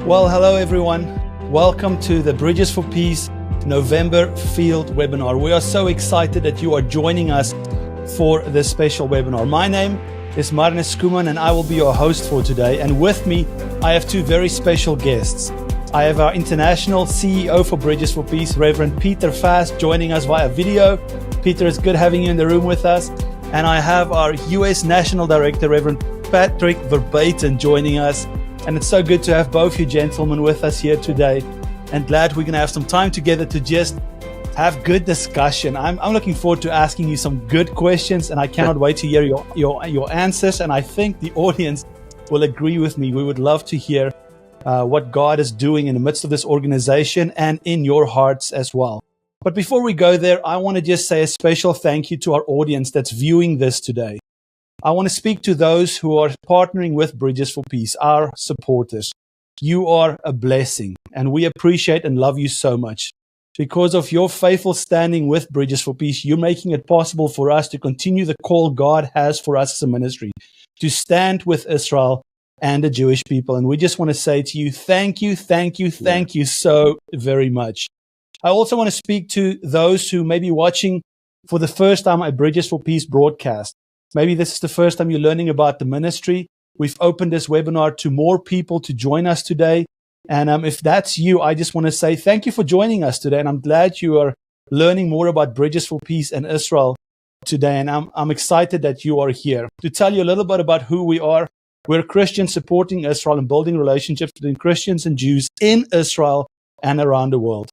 Well, hello everyone. Welcome to the Bridges for Peace November Field Webinar. We are so excited that you are joining us for this special webinar. My name is Marnus Schoeman and I will be your host for today. And with me, I have two very special guests. I have our international CEO for Bridges for Peace, Reverend Peter Fast, joining us via video. Peter, it's good having you in the room with us. And I have our US National Director, Reverend Patrick Verbeten, joining us. And it's so good to have both you gentlemen with us here today, and glad we're going to have some time together to just have good discussion. I'm looking forward to asking you some good questions, and I cannot wait to hear your answers. And I think the audience will agree with me. We would love to hear what God is doing in the midst of this organization and in your hearts as well. But before we go there, I want to just say a special thank you to our audience that's viewing this today. I want to speak to those who are partnering with Bridges for Peace, our supporters. You are a blessing, and we appreciate and love you so much. Because of your faithful standing with Bridges for Peace, you're making it possible for us to continue the call God has for us as a ministry, to stand with Israel and the Jewish people. And we just want to say to you, thank you so very much. I also want to speak to those who may be watching for the first time a Bridges for Peace broadcast. Maybe this is the first time you're learning about the ministry. We've opened this webinar to more people to join us today. And if that's you, I just want to say thank you for joining us today. And I'm glad you are learning more about Bridges for Peace and Israel today. And I'm excited that you are here. To tell you a little bit about who we are, we're Christians supporting Israel and building relationships between Christians and Jews in Israel and around the world.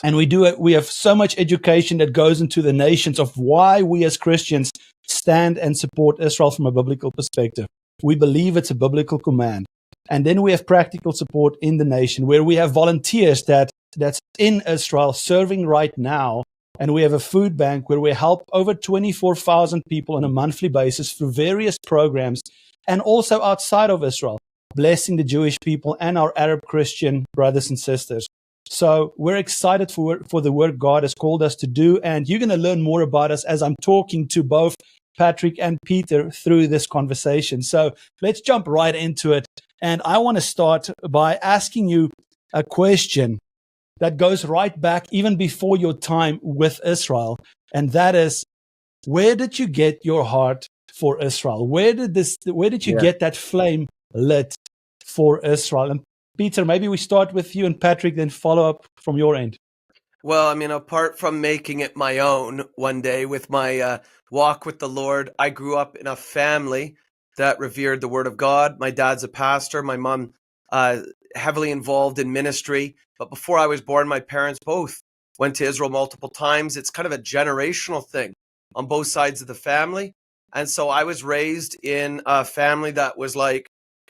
And we have so much education that goes into the nations of why we as Christians stand and support Israel from a biblical perspective. We believe it's a biblical command. And then we have practical support in the nation where we have volunteers that's in Israel serving right now. And we have a food bank where we help over 24,000 people on a monthly basis through various programs, and also outside of Israel, blessing the Jewish people and our Arab Christian brothers and sisters. So we're excited for the work God has called us to do. And you're going to learn more about us as I'm talking to both Patrick and Peter through this conversation. So let's jump right into it. And I want to start by asking you a question that goes right back even before your time with Israel. And that is, where did you get your heart for Israel? Where did you get that flame lit for Israel? And Peter, maybe we start with you, and Patrick, then follow up from your end. Well, I mean, apart from making it my own one day with my walk with the Lord, I grew up in a family that revered the Word of God. My dad's a pastor. My mom heavily involved in ministry. But before I was born, my parents both went to Israel multiple times. It's kind of a generational thing on both sides of the family. And so I was raised in a family that was like,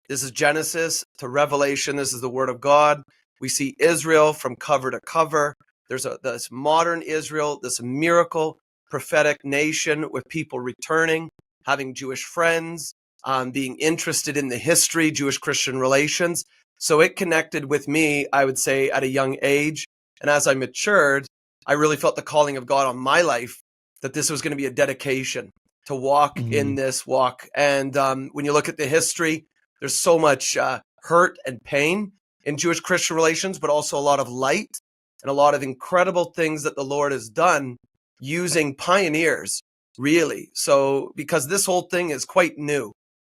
this is Genesis to Revelation. This is the Word of God. We see Israel from cover to cover. There's this modern Israel, this miracle prophetic nation with people returning, having Jewish friends, being interested in the history, Jewish-Christian relations. So it connected with me, I would say, at a young age. And as I matured, I really felt the calling of God on my life that this was going to be a dedication to walk in this walk. And when you look at the history, there's so much hurt and pain in Jewish-Christian relations, but also a lot of light and a lot of incredible things that the Lord has done using pioneers, really. So, because this whole thing is quite new.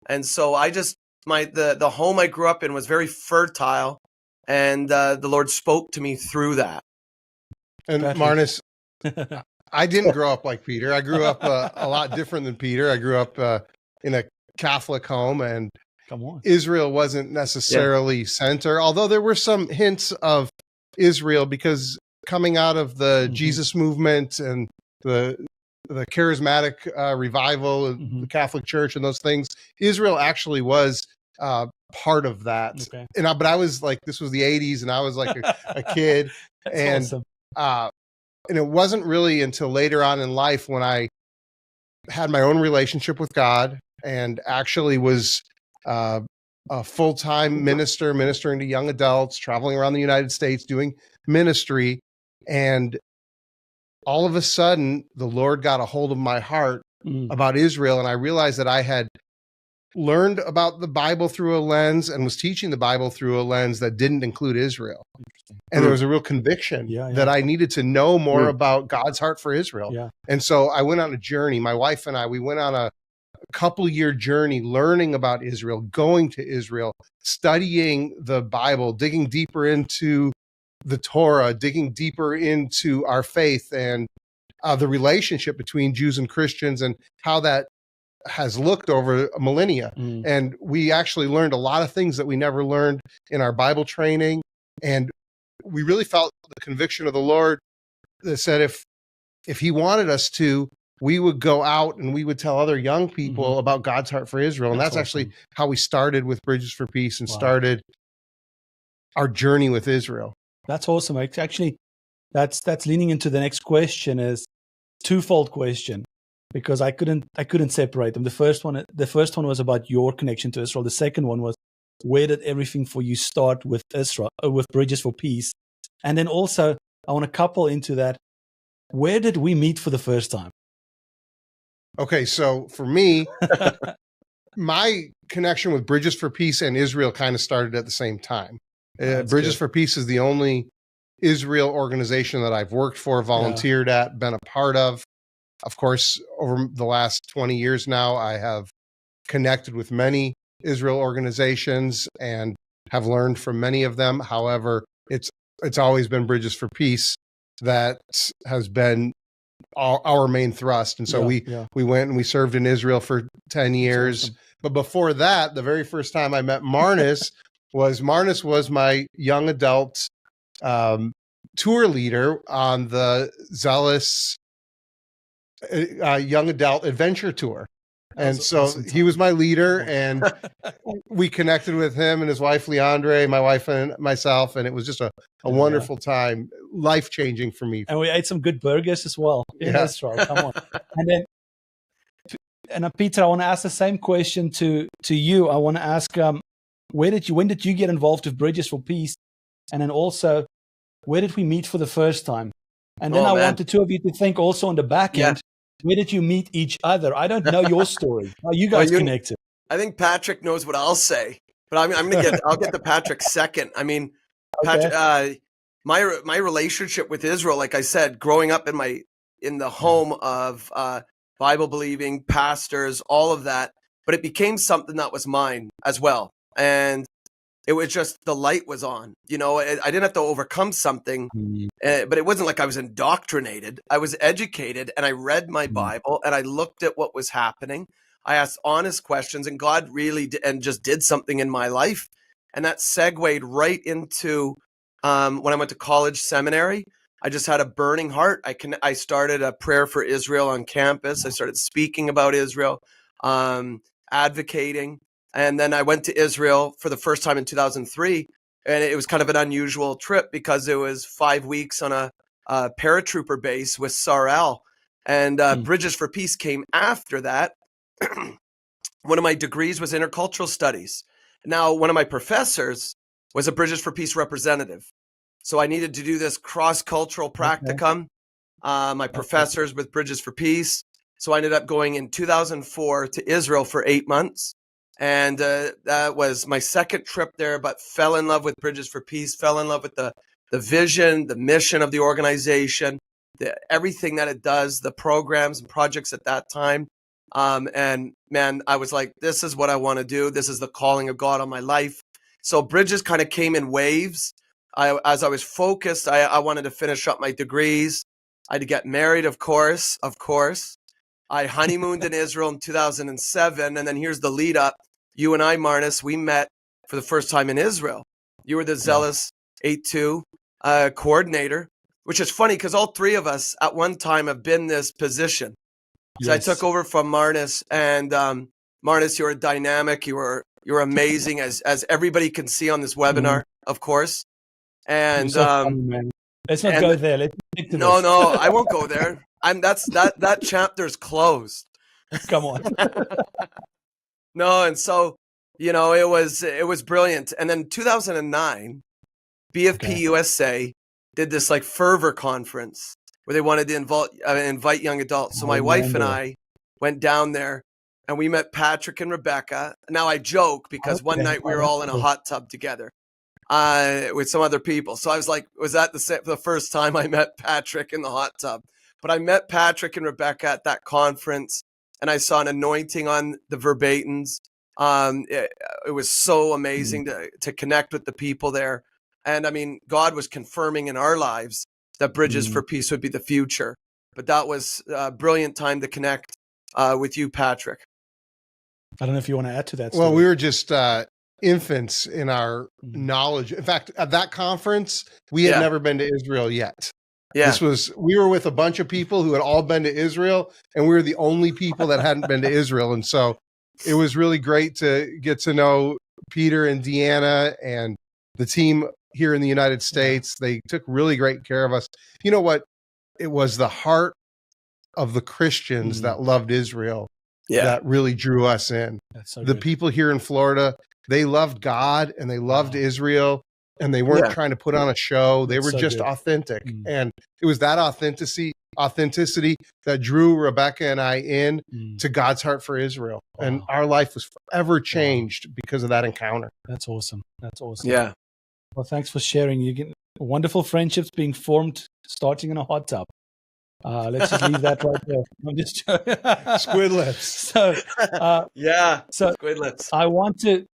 And so the home I grew up in was very fertile, and the Lord spoke to me through that. And Marnus, I didn't grow up like Peter. I grew up a lot different than Peter. I grew up in a Catholic home, and Israel wasn't necessarily center, although there were some hints of Israel because coming out of the Jesus movement and the charismatic revival of the Catholic Church and those things, Israel actually was part of that. Okay. But I was like, this was the 80s, and I was like a kid. And awesome. And it wasn't really until later on in life when I had my own relationship with God and actually was a full-time ministering to young adults, traveling around the United States, doing ministry. And all of a sudden, the Lord got a hold of my heart about Israel. And I realized that I had learned about the Bible through a lens and was teaching the Bible through a lens that didn't include Israel. And there was a real conviction that I needed to know more about God's heart for Israel. Yeah. And so I went on a journey. My wife and I, we went on a couple-year journey learning about Israel, going to Israel, studying the Bible, digging deeper into the Torah, digging deeper into our faith and the relationship between Jews and Christians and how that has looked over millennia. And we actually learned a lot of things that we never learned in our Bible training. And we really felt the conviction of the Lord that said if he wanted us to, we would go out and we would tell other young people about God's heart for Israel. And that's actually how we started with Bridges for Peace and started our journey with Israel. That's awesome. Actually, that's leaning into the next question, is twofold question, because I couldn't separate them. The first one was about your connection to Israel. The second one was, where did everything for you start with Israel, with Bridges for Peace? And then also, I want to couple into that, where did we meet for the first time? Okay, so for me, my connection with Bridges for Peace and Israel kind of started at the same time. Bridges for Peace is the only Israel organization that I've worked for, volunteered at, been a part of. Of course, over the last 20 years now, I have connected with many Israel organizations and have learned from many of them. However, it's always been Bridges for Peace that has been our main thrust. And so we went and we served in Israel for 10 years. Awesome. But before that, the very first time I met Marnus was my young adult tour leader on the Zealous Young Adult Adventure Tour. And so he was my leader, and we connected with him and his wife, Leandre, my wife and myself. And it was just a wonderful time, life-changing for me. And we ate some good burgers as well in Israel. Come on. And Peter, I want to ask the same question to you. I want to ask, when did you get involved with Bridges for Peace? And then also, where did we meet for the first time? And then I want the two of you to think also on the back end. Where did you meet each other? I don't know your story. How you guys connected? I think Patrick knows what I'll say, but I'll get to Patrick second. I mean, Patrick, my relationship with Israel, like I said, growing up in the home of Bible believing pastors, all of that, but it became something that was mine as well. And it was just, the light was on, I didn't have to overcome something, but it wasn't like I was indoctrinated. I was educated, and I read my Bible, and I looked at what was happening. I asked honest questions, and God really just did something in my life. And that segued right into when I went to college seminary. I just had a burning heart. I started a prayer for Israel on campus. I started speaking about Israel, advocating. And then I went to Israel for the first time in 2003. And it was kind of an unusual trip because it was 5 weeks on a paratrooper base with Sarel. And Bridges for Peace came after that. One of my degrees was intercultural studies. Now, one of my professors was a Bridges for Peace representative. So I needed to do this cross-cultural practicum. My professors with Bridges for Peace. So I ended up going in 2004 to Israel for 8 months. And that was my second trip there, but fell in love with Bridges for Peace, fell in love with the vision, the mission of the organization, everything that it does, the programs and projects at that time. And man, I was like, this is what I want to do. This is the calling of God on my life. So Bridges kind of came in waves. As I was focused, I wanted to finish up my degrees. I had to get married, of course. I honeymooned in Israel in 2007. And then here's the lead up. You and I, Marnus, we met for the first time in Israel. You were the Zealous 8-2 coordinator, which is funny because all three of us at one time have been this position. So I took over from Marnus, and Marnus, you're dynamic. You're amazing, as everybody can see on this webinar, of course. And so funny, man. Let's not go there. Let's stick to this. No, I won't go there. That chapter's closed. Come on. No, and so it was brilliant. And then 2009, BFP USA did this like fervor conference where they wanted to invite young adults. So my wife and I went down there, and we met Patrick and Rebecca. Now I joke because one night we were all in a hot tub together with some other people. So I was like, was that the first time I met Patrick in the hot tub? But I met Patrick and Rebecca at that conference, and I saw an anointing on the Verbetens. It was so amazing to connect with the people there. And I mean, God was confirming in our lives that Bridges for Peace would be the future. But that was a brilliant time to connect with you, Patrick. I don't know if you want to add to that story. Well, we were just infants in our knowledge. In fact, at that conference, we had never been to Israel yet. Yeah. We were with a bunch of people who had all been to Israel, and we were the only people that hadn't been to Israel. And so it was really great to get to know Peter and Deanna and the team here in the United States. They took really great care of us. You know what? It was the heart of the Christians that loved Israel that really drew us in. So the people here in Florida, they loved God and they loved Israel, and they weren't trying to put on a show. They were just authentic. And it was that authenticity that drew Rebecca and I in to God's heart for Israel. And our life was forever changed because of that encounter. That's awesome. That's awesome. Yeah. Well, thanks for sharing. You get wonderful friendships being formed starting in a hot tub. Let's just leave that right there. I'm just Squidlets. So, Squidlets. I want to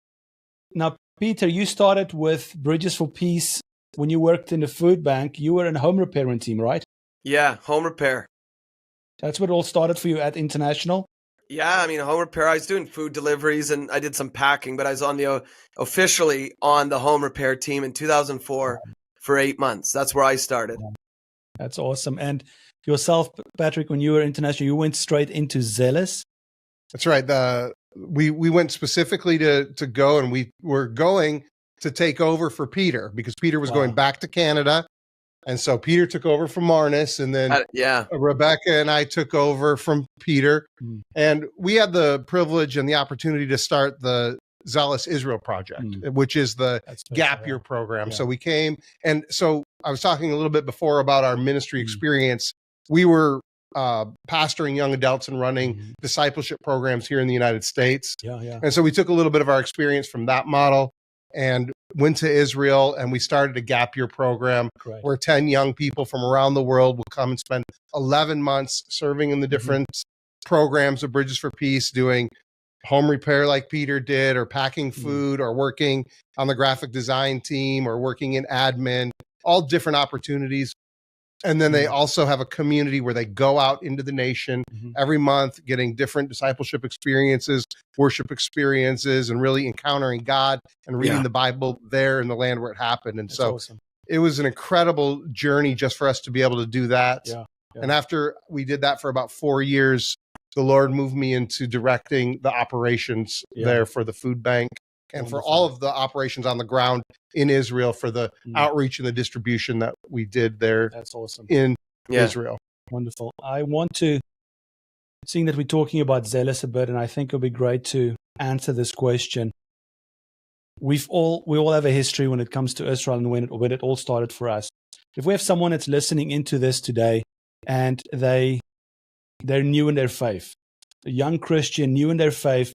now, Peter, you started with Bridges for Peace when you worked in the food bank. You were in a home repairman team, right? Yeah, home repair. That's what it all started for you at International? Yeah, I mean, home repair. I was doing food deliveries and I did some packing, but I was on officially on the home repair team in 2004 for 8 months. That's where I started. That's awesome. And yourself, Patrick, when you were International, you went straight into Zealous? That's right. We went specifically to go, and we were going to take over for Peter because Peter was going back to Canada. And so Peter took over from Marnus, and then Rebecca and I took over from Peter. And we had the privilege and the opportunity to start the Zealous Israel Project, which is the gap year program. Yeah. So we came, and so I was talking a little bit before about our ministry experience. We were pastoring young adults and running discipleship programs here in the United States. And so we took a little bit of our experience from that model and went to Israel, and we started a gap year program where 10 young people from around the world will come and spend 11 months serving in the different programs of Bridges for Peace, doing home repair like Peter did, or packing food, or working on the graphic design team, or working in admin, all different opportunities. And then they also have a community where they go out into the nation every month, getting different discipleship experiences, worship experiences, and really encountering God and reading the Bible there in the land where it happened. And so it was an incredible journey just for us to be able to do that. And after we did that for about 4 years, the Lord moved me into directing the operations there for the food bank and for all of the operations on the ground in Israel, for the outreach and the distribution that we did there. That's awesome. In Israel. Wonderful. I want to, seeing that we're talking about Zealous a bit, and I think it'll be great to answer this question. We all have a history when it comes to Israel and when it all started for us. If we have someone that's listening into this today and they're new in their faith, a young Christian new in their faith,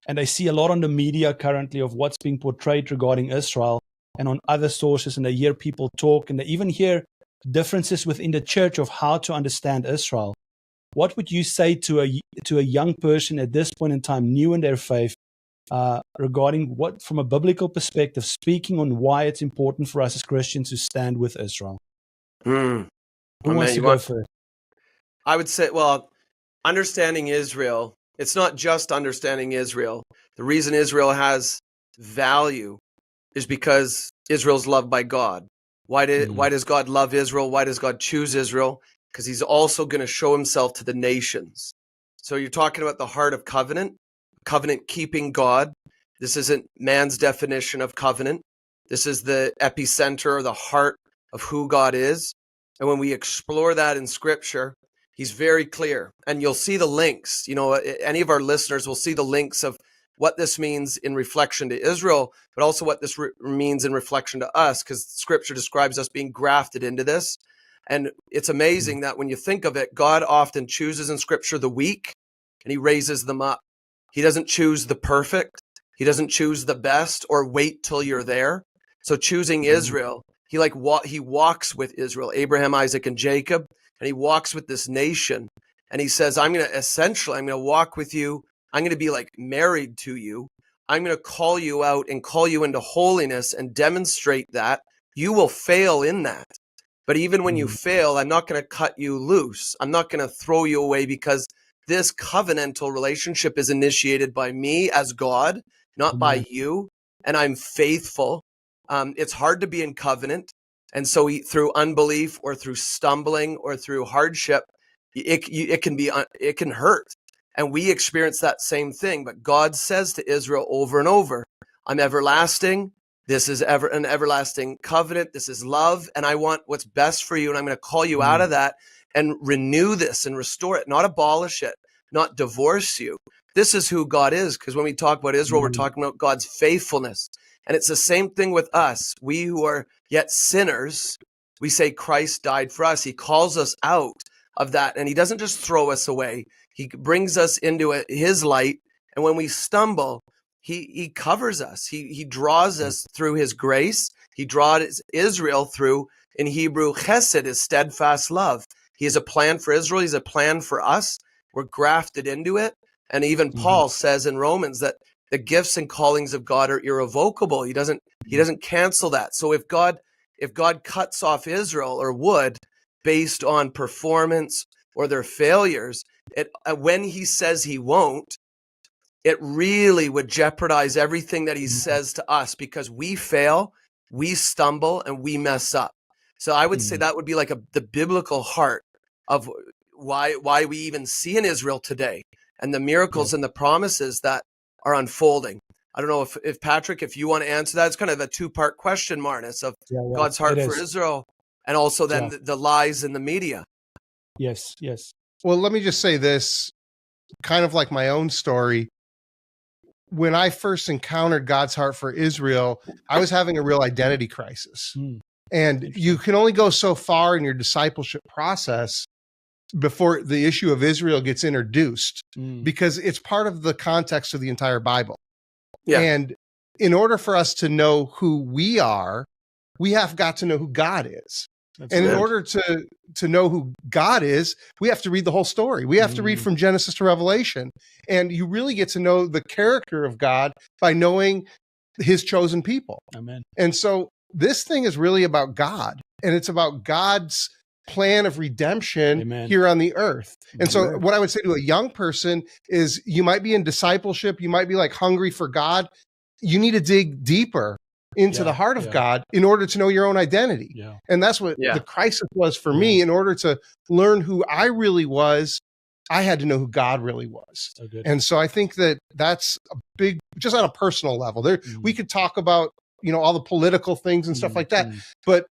and I see a lot on the media currently of what's being portrayed regarding Israel and on other sources, and they hear people talk, and they even hear differences within the church of how to understand Israel. What would you say to a young person at this point in time, new in their faith, regarding what, from a biblical perspective, speaking on why it's important for us as Christians to stand with Israel? Who wants to go first? I would say, understanding Israel, it's not just understanding Israel. The reason Israel has value is because Israel's loved by God. Why does God love Israel? Why does God choose Israel? Because he's also going to show himself to the nations. So you're talking about the heart of covenant keeping God. This isn't man's definition of covenant. This is the epicenter or the heart of who God is. And when we explore that in Scripture, he's very clear. And you'll see the links. Any of our listeners will see the links of what this means in reflection to Israel, but also what this means in reflection to us, because Scripture describes us being grafted into this. And it's amazing that when you think of it, God often chooses in Scripture the weak and he raises them up. He doesn't choose the perfect. He doesn't choose the best or wait till you're there. So choosing Israel, he walks with Israel, Abraham, Isaac, and Jacob, and he walks with this nation. And he says, I'm going to walk with you. I'm going to be like married to you. I'm going to call you out and call you into holiness and demonstrate that. You will fail in that. But even when you fail, I'm not going to cut you loose. I'm not going to throw you away, because this covenantal relationship is initiated by me as God, not by you. And I'm faithful. It's hard to be in covenant. And so through unbelief or through stumbling or through hardship, it can hurt. And we experience that same thing. But God says to Israel over and over, I'm everlasting. This is an everlasting covenant. This is love. And I want what's best for you. And I'm going to call you out of that and renew this and restore it, not abolish it, not divorce you. This is who God is. Because when we talk about Israel, we're talking about God's faithfulness. And it's the same thing with us. We who are yet sinners, we say Christ died for us. He calls us out of that. And he doesn't just throw us away. He brings us into his light. And when we stumble, he covers us. He draws us through his grace. He draws Israel through, in Hebrew, chesed is steadfast love. He has a plan for Israel. He's a plan for us. We're grafted into it. And even Paul says in Romans that the gifts and callings of God are irrevocable. He doesn't cancel that. So if God cuts off Israel, or would, based on performance or their failures, when he says he won't, it really would jeopardize everything that he says to us, because we fail, we stumble, and we mess up. So I would say that would be like the biblical heart of why we even see in Israel today, and the miracles and the promises that are unfolding. I don't know if Patrick, if you want to answer that. It's kind of a two-part question, Marnus, of God's heart for Israel, and also then the lies in the media. Yes. Well, let me just say this, kind of like my own story. When I first encountered God's heart for Israel, I was having a real identity crisis. And you can only go so far in your discipleship process before the issue of Israel gets introduced, because it's part of the context of the entire Bible. Yeah. And in order for us to know who we are, we have got to know who God is. In order to know who God is, we have to read the whole story. We have to read from Genesis to Revelation. And you really get to know the character of God by knowing his chosen people. Amen. And so this thing is really about God, and it's about God's plan of redemption here on the earth. And so what I would say to a young person is, you might be in discipleship, you might be like hungry for God. You need to dig deeper into the heart of God in order to know your own identity. And that's what the crisis was for me. In order to learn who I really was, I had to know who God really was. And so I think that that's a big, just on a personal level there, we could talk about, all the political things and stuff like that, but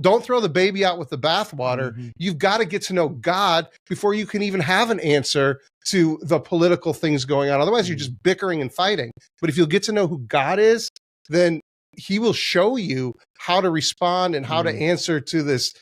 don't throw the baby out with the bathwater. You've got to get to know God before you can even have an answer to the political things going on. Otherwise, you're just bickering and fighting. But if you'll get to know who God is, then he will show you how to respond and how to answer to this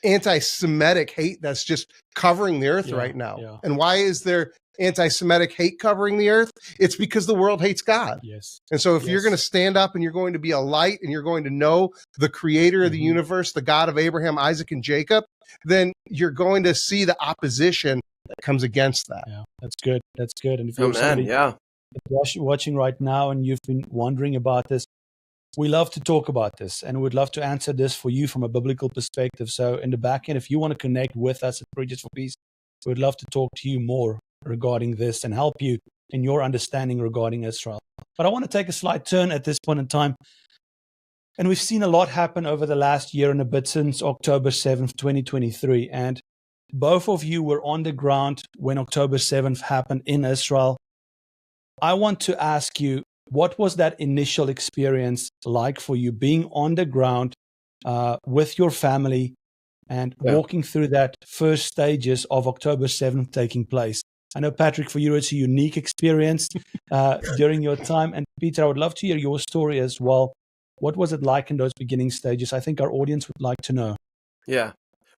anti-Semitic hate that's just covering the earth right now. And why is there anti-Semitic hate covering the earth? It's because the world hates God. And so if you're going to stand up and you're going to be a light and you're going to know the creator of the universe, the God of Abraham, Isaac, and Jacob, then you're going to see the opposition that comes against that. That's good. And if you're watching right now and you've been wondering about this, we love to talk about this, and we'd love to answer this for you from a biblical perspective. So in the back end, if you want to connect with us at Bridges for Peace, we'd love to talk to you more regarding this and help you in your understanding regarding Israel. But I want to take a slight turn at this point in time. And we've seen a lot happen over the last year and a bit since October 7th, 2023. And both of you were on the ground when October 7th happened in Israel. I want to ask you, what was that initial experience like for you, being on the ground with your family and walking through that first stages of October 7th taking place? I know, Patrick, for you, it's a unique experience during your time. And Peter, I would love to hear your story as well. What was it like in those beginning stages? I think our audience would like to know. Yeah.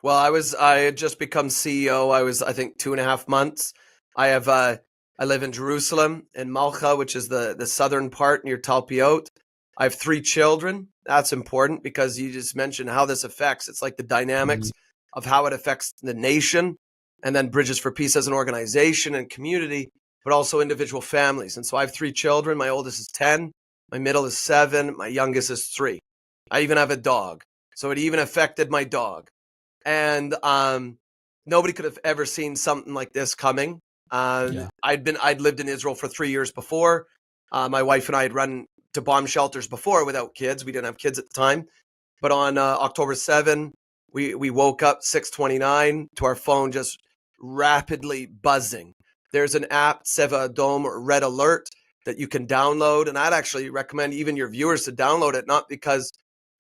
Well, I had just become CEO. I was, I think, 2.5 months. I have I live in Jerusalem, in Malcha, which is the southern part near Talpiot. I have 3 children. That's important because you just mentioned how this affects. It's like the dynamics of how it affects the nation, and then Bridges for Peace as an organization and community, but also individual families. And so I have 3 children. My oldest is 10, my middle is 7, my youngest is 3. I even have a dog. So it even affected my dog. And nobody could have ever seen something like this coming. I'd lived in Israel for 3 years before. My wife and I had run to bomb shelters before without kids. We didn't have kids at the time. But on October 7, we woke up 6:29 to our phone just rapidly buzzing. There's an app, Seva Adom or Red Alert, that you can download. And I'd actually recommend even your viewers to download it, not because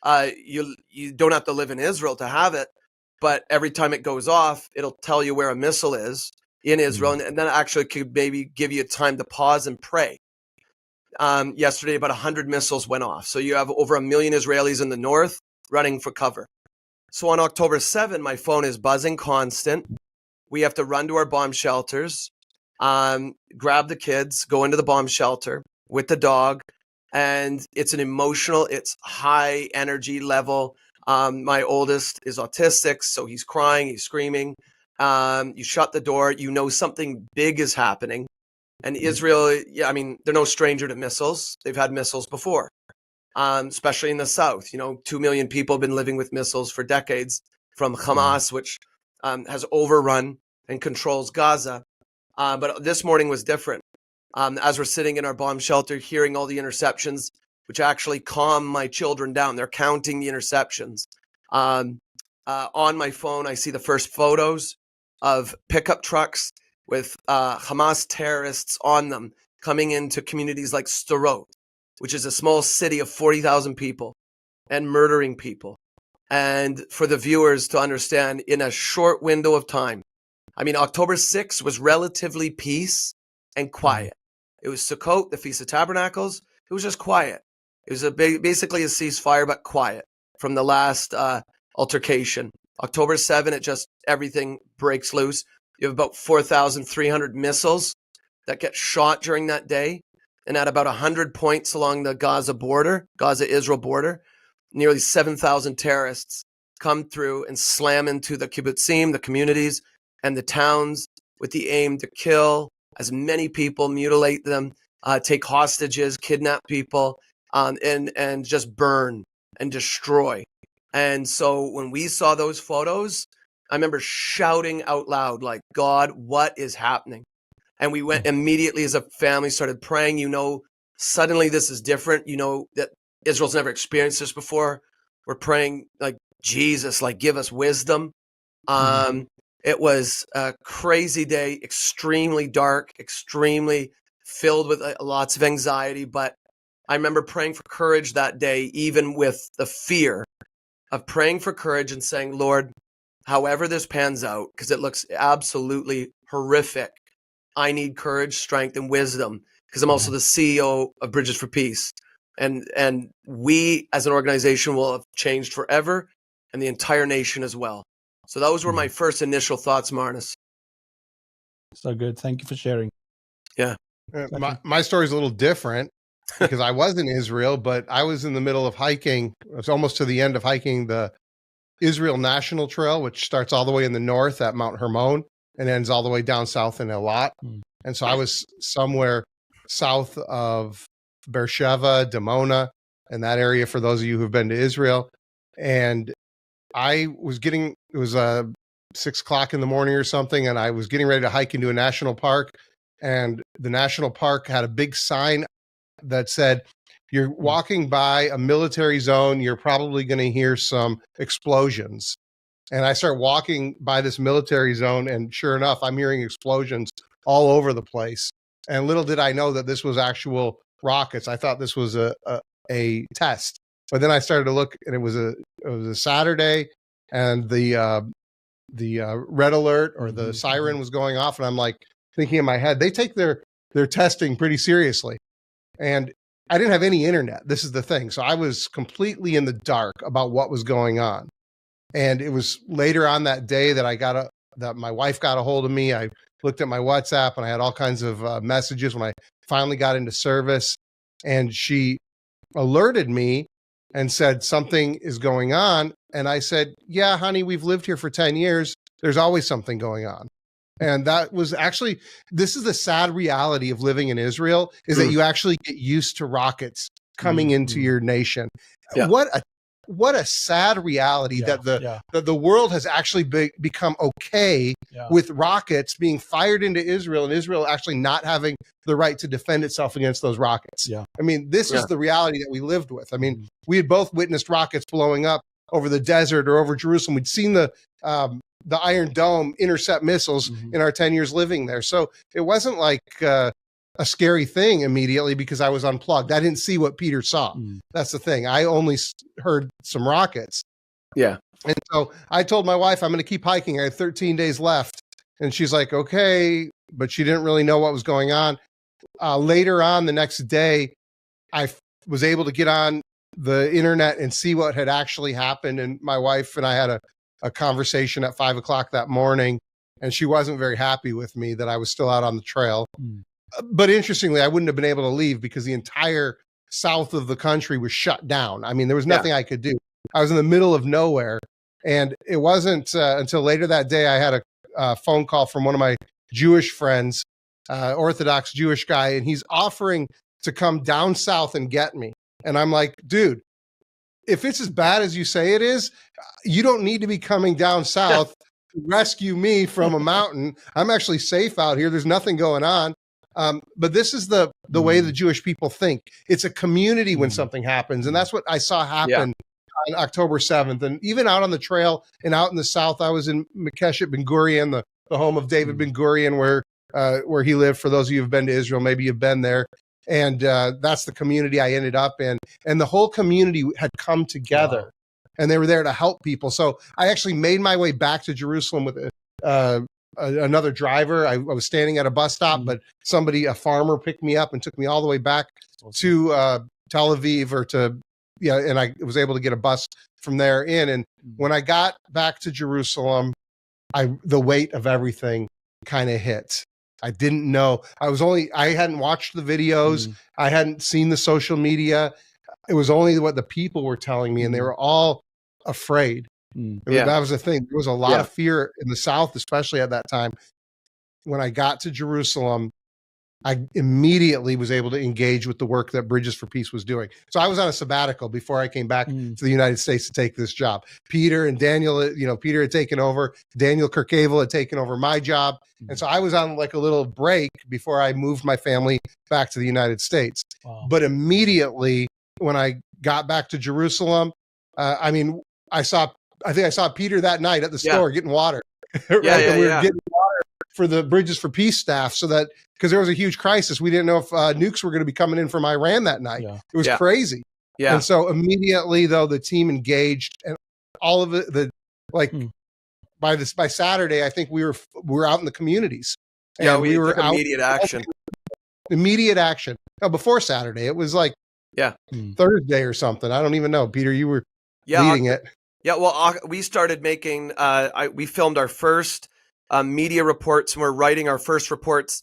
you don't have to live in Israel to have it, but every time it goes off, it'll tell you where a missile is in Israel. And then it actually could maybe give you time to pause and pray. Yesterday, about 100 missiles went off. So you have over 1 million Israelis in the north running for cover. So on October 7, my phone is buzzing constant. We have to run to our bomb shelters, grab the kids, go into the bomb shelter with the dog. And it's an emotional, it's high energy level. My oldest is autistic, so he's crying, he's screaming. You shut the door, you know something big is happening. And Israel, I mean, they're no stranger to missiles. They've had missiles before, especially in the south. 2 million people have been living with missiles for decades from Hamas, which has overrun and controls Gaza. But this morning was different. As we're sitting in our bomb shelter, hearing all the interceptions, which actually calm my children down. They're counting the interceptions. On my phone, I see the first photos of pickup trucks with Hamas terrorists on them coming into communities like Sderot, which is a small city of 40,000 people, and murdering people. And for the viewers to understand, in a short window of time, I mean, October 6th was relatively peace and quiet. It was Sukkot, the Feast of Tabernacles. It was just quiet. It was basically a ceasefire, but quiet from the last altercation. October 7, everything breaks loose. You have about 4,300 missiles that get shot during that day. And at about 100 points along the Gaza-Israel border, nearly 7,000 terrorists come through and slam into the kibbutzim, the communities, and the towns with the aim to kill as many people, mutilate them, take hostages, kidnap people, and just burn and destroy. And so when we saw those photos, I remember shouting out loud, like, God, what is happening? And we went immediately as a family, started praying. Suddenly this is different. That Israel's never experienced this before. We're praying, like, Jesus, like, give us wisdom. It was a crazy day, extremely dark, extremely filled with lots of anxiety. But I remember praying for courage that day, even with the fear of praying for courage and saying, Lord, however this pans out, because it looks absolutely horrific, I need courage, strength, and wisdom, because I'm also the CEO of Bridges for Peace. And we as an organization will have changed forever, and the entire nation as well. So those were my first initial thoughts, Marnus. So good. Thank you for sharing. Yeah. My story is a little different because I was in Israel, but I was in the middle of hiking. It was almost to the end of hiking the Israel National Trail, which starts all the way in the north at Mount Hermon and ends all the way down south in Eilat. And so I was somewhere south of Beersheba, Dimona, and that area for those of you who've been to Israel. And it was 6 o'clock in the morning or something, and I was getting ready to hike into a national park. And the national park had a big sign that said, you're walking by a military zone, you're probably going to hear some explosions. And I start walking by this military zone, and sure enough, I'm hearing explosions all over the place. And little did I know that this was actual rockets. I thought this was a test. But then I started to look, and it was a Saturday, and the red alert or the siren was going off, and I'm like thinking in my head, they take their testing pretty seriously. And I didn't have any internet. This is the thing. So I was completely in the dark about what was going on. And it was later on that day that that my wife got a hold of me. I looked at my WhatsApp, and I had all kinds of messages when I finally got into service. And she alerted me and said, something is going on. And I said, yeah, honey, we've lived here for 10 years. There's always something going on. And that was actually, this is the sad reality of living in Israel, is that you actually get used to rockets coming into your nation. Yeah. What a sad reality that the world has actually become okay with rockets being fired into Israel, and Israel actually not having the right to defend itself against those rockets. I mean, this is the reality that we lived with. I mean, we had both witnessed rockets blowing up over the desert or over Jerusalem. We'd seen the Iron Dome intercept missiles in our 10 years living there. So it wasn't like a scary thing immediately because I was unplugged. I didn't see what Peter saw. That's the thing. I only heard some rockets. Yeah. And so I told my wife, I'm going to keep hiking. I had 13 days left. And she's like, okay. But she didn't really know what was going on. Later on the next day, I was able to get on the internet and see what had actually happened. And my wife and I had a conversation at 5 o'clock that morning, and she wasn't very happy with me that I was still out on the trail. But interestingly, I wouldn't have been able to leave because the entire south of the country was shut down. I mean, there was nothing I could do. I was in the middle of nowhere. And it wasn't until later that day, I had a phone call from one of my Jewish friends, Orthodox Jewish guy, and he's offering to come down south and get me. And I'm like, dude, if it's as bad as you say it is, you don't need to be coming down south to rescue me from a mountain. I'm actually safe out here. There's nothing going on. But this is the way the Jewish people think. It's a community when something happens. And that's what I saw happen on October 7th. And even out on the trail and out in the south, I was in Mekeshet Ben Gurion, the home of David Ben Gurion, where he lived. For those of you who've been to Israel, maybe you've been there. And that's the community I ended up in. And the whole community had come together, and they were there to help people. So I actually made my way back to Jerusalem with another driver. I was standing at a bus stop, but a farmer picked me up and took me all the way back to Tel Aviv and I was able to get a bus from there in. And when I got back to Jerusalem, the weight of everything kind of hit. I didn't know. I hadn't watched the videos. I hadn't seen the social media. It was only what the people were telling me, and they were all afraid. That was the thing. There was a lot of fear in the South, especially at that time. When I got to Jerusalem, I immediately was able to engage with the work that Bridges for Peace was doing. So I was on a sabbatical before I came back to the United States to take this job. Peter and Daniel, Peter had taken over. Daniel Kirkavel had taken over my job. And so I was on like a little break before I moved my family back to the United States. But immediately when I got back to Jerusalem, I think I saw Peter that night at the store getting water. We were getting water for the Bridges for Peace staff, so that because there was a huge crisis, we didn't know if nukes were going to be coming in from Iran that night. It was crazy. And so immediately, though, the team engaged, and all of it, by Saturday, I think we were out in the communities. And we were out immediate action. Immediate action. No, before Saturday, it was like Thursday or something. I don't even know. Peter, you were leading it. Yeah, well, we started making. We filmed our first media reports, and we're writing our first reports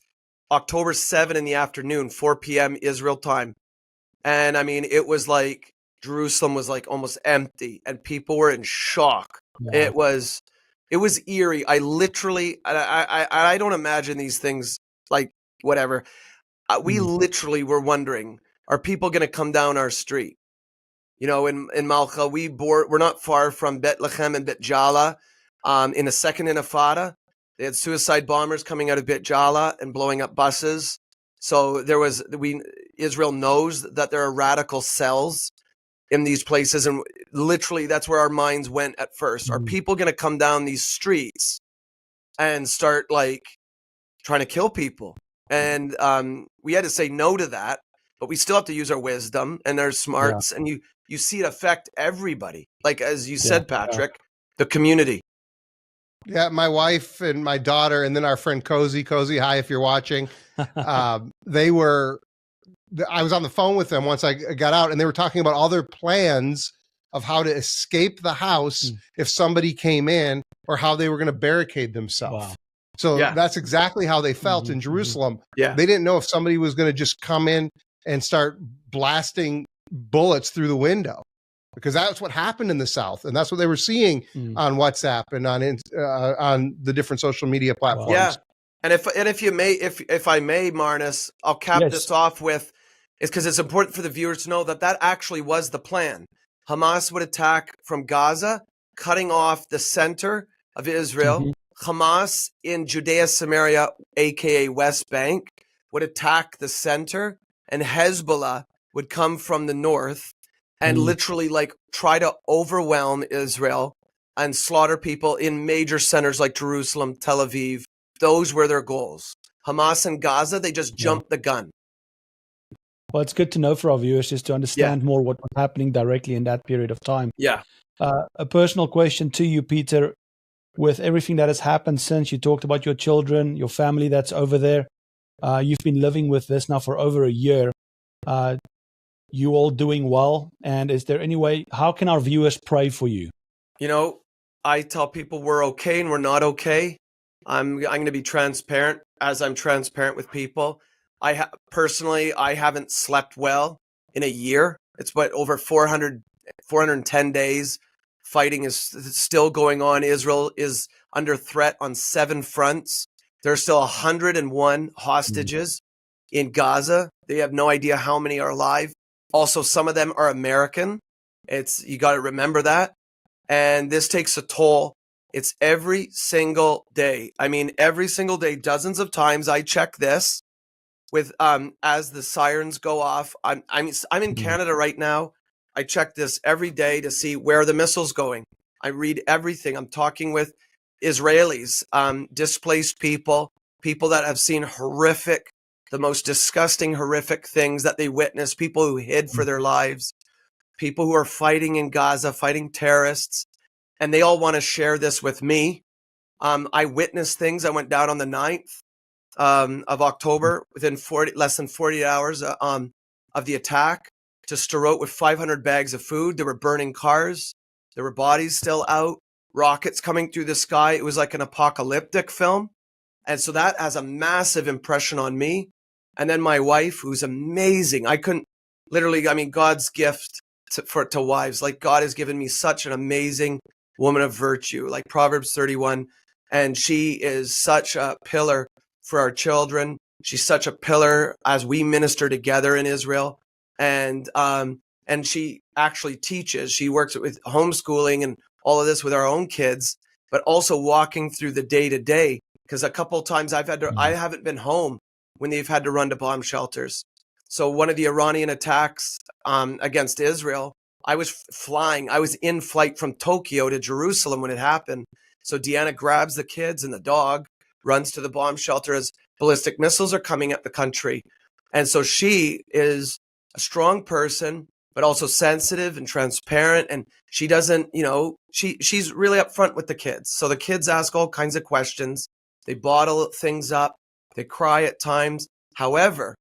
October 7 in the afternoon, 4 p.m. Israel time. And I mean, it was like Jerusalem was like almost empty, and people were in shock. It was eerie. I literally, I don't imagine these things like whatever. We literally were wondering, are people going to come down our street? In Malcha, we're not far from Bethlehem and Bet Jala. In the second Intifada, they had suicide bombers coming out of Bet Jala and blowing up buses. So Israel knows that there are radical cells in these places, and literally that's where our minds went at first. Are people going to come down these streets and start like trying to kill people? And we had to say no to that, but we still have to use our wisdom and our smarts. And you see it affect everybody. Like, as you said, Patrick, the community. Yeah, my wife and my daughter, and then our friend Cozy, hi, if you're watching. I was on the phone with them once I got out, and they were talking about all their plans of how to escape the house if somebody came in, or how they were going to barricade themselves. So that's exactly how they felt in Jerusalem. They didn't know if somebody was going to just come in and start blasting bullets through the window, because that's what happened in the South, and that's what they were seeing on WhatsApp and on the different social media platforms. Yeah, and if you may, if I may, Marnus, I'll cap this off with, is because it's important for the viewers to know that actually was the plan. Hamas would attack from Gaza, cutting off the center of Israel. Hamas in Judea, Samaria, aka West Bank, would attack the center, and Hezbollah would come from the north and literally like try to overwhelm Israel and slaughter people in major centers like Jerusalem, Tel Aviv. Those were their goals. Hamas and Gaza, they just jumped the gun. Well, it's good to know for our viewers just to understand more what was happening directly in that period of time. Yeah. A personal question to you, Peter. With everything that has happened since, you talked about your children, your family that's over there. You've been living with this now for over a year. You all doing well? And is there any way, how can our viewers pray for you? You know, I tell people we're okay and we're not okay. I'm going to be transparent, as I'm transparent with people. Personally, I haven't slept well in a year. It's over 410 days. Fighting is still going on. Israel is under threat on 7 fronts. There are still 101 hostages in Gaza. They have no idea how many are alive. Also, some of them are American. You got to remember that. And this takes a toll. It's every single day. I mean, every single day, dozens of times I check this with as the sirens go off. I'm in Canada right now. I check this every day to see where the missile's going. I read everything. I'm talking with Israelis, displaced people that have seen the most disgusting, horrific things that they witnessed, people who hid for their lives, people who are fighting in Gaza, fighting terrorists, and they all want to share this with me. I witnessed things. I went down on the 9th of October, within less than 40 hours of the attack, to Sderot with 500 bags of food. There were burning cars. There were bodies still out, rockets coming through the sky. It was like an apocalyptic film. And so that has a massive impression on me. And then my wife, who's amazing. God's gift to wives. Like, God has given me such an amazing woman of virtue, like Proverbs 31. And she is such a pillar for our children. She's such a pillar as we minister together in Israel. And she actually teaches. She works with homeschooling and all of this with our own kids, but also walking through the day to day. Because a couple of times I haven't been home when they've had to run to bomb shelters. So one of the Iranian attacks against Israel, I was flying. I was in flight from Tokyo to Jerusalem when it happened. So Deanna grabs the kids and the dog, runs to the bomb shelter as ballistic missiles are coming at the country. And so she is a strong person, but also sensitive and transparent. And she doesn't, she's really upfront with the kids. So the kids ask all kinds of questions. They bottle things up. They cry at times. However,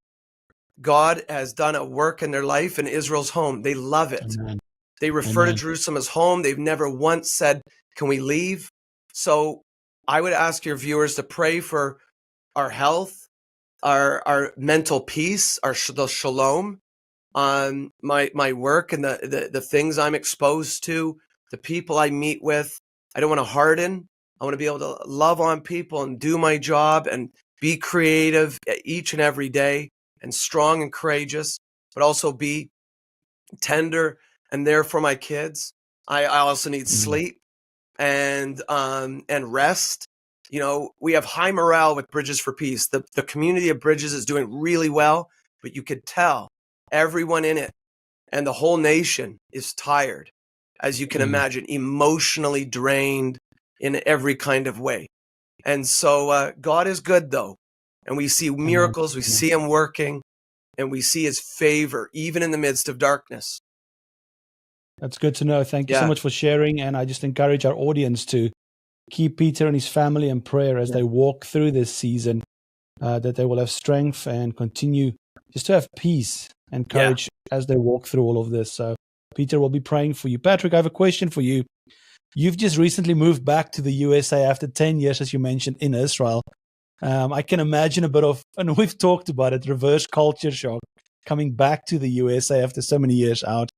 God has done a work in their life, and Israel's home. They love it. Amen. They refer to Jerusalem as home. They've never once said, can we leave? So I would ask your viewers to pray for our health, our mental peace, the shalom, on my work and the things I'm exposed to, the people I meet with. I don't want to harden. I want to be able to love on people and do my job and be creative each and every day and strong and courageous, but also be tender and there for my kids. I also need sleep and rest. We have high morale with Bridges for Peace. The community of Bridges is doing really well, but you could tell everyone in it and the whole nation is tired, as you can imagine, emotionally drained in every kind of way. And so God is good, though. And we see miracles, we see him working, and we see his favor, even in the midst of darkness. That's good to know. Thank you so much for sharing. And I just encourage our audience to keep Peter and his family in prayer as they walk through this season, that they will have strength and continue just to have peace and courage as they walk through all of this. So Peter will be praying for you. Patrick, I have a question for you. You've just recently moved back to the USA after 10 years, as you mentioned, in Israel. I can imagine a bit of, and we've talked about it, reverse culture shock, coming back to the USA after so many years out.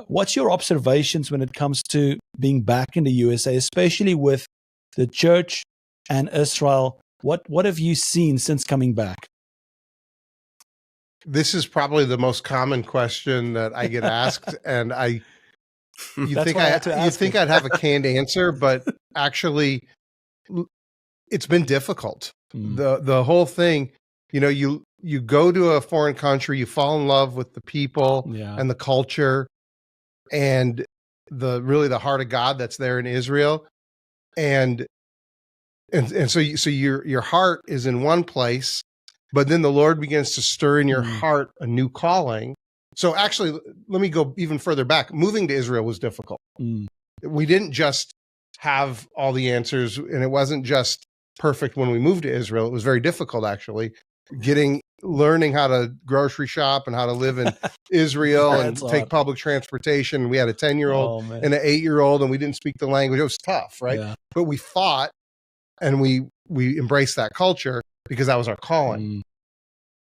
What's your observations when it comes to being back in the USA, especially with the church and Israel? What have you seen since coming back? This is probably the most common question that I get asked, and you think I'd have a canned answer, but actually, it's been difficult. The whole thing, you go to a foreign country, you fall in love with the people and the culture, and the heart of God that's there in Israel, and so your heart is in one place, but then the Lord begins to stir in your heart a new calling. So actually, let me go even further back. Moving to Israel was difficult. We didn't just have all the answers, and it wasn't just perfect when we moved to Israel. It was very difficult, actually, learning how to grocery shop and how to live in Israel and take public transportation. We had a 10-year-old and an 8-year-old, and we didn't speak the language. It was tough, right? Yeah. But we fought, and we embraced that culture because that was our calling.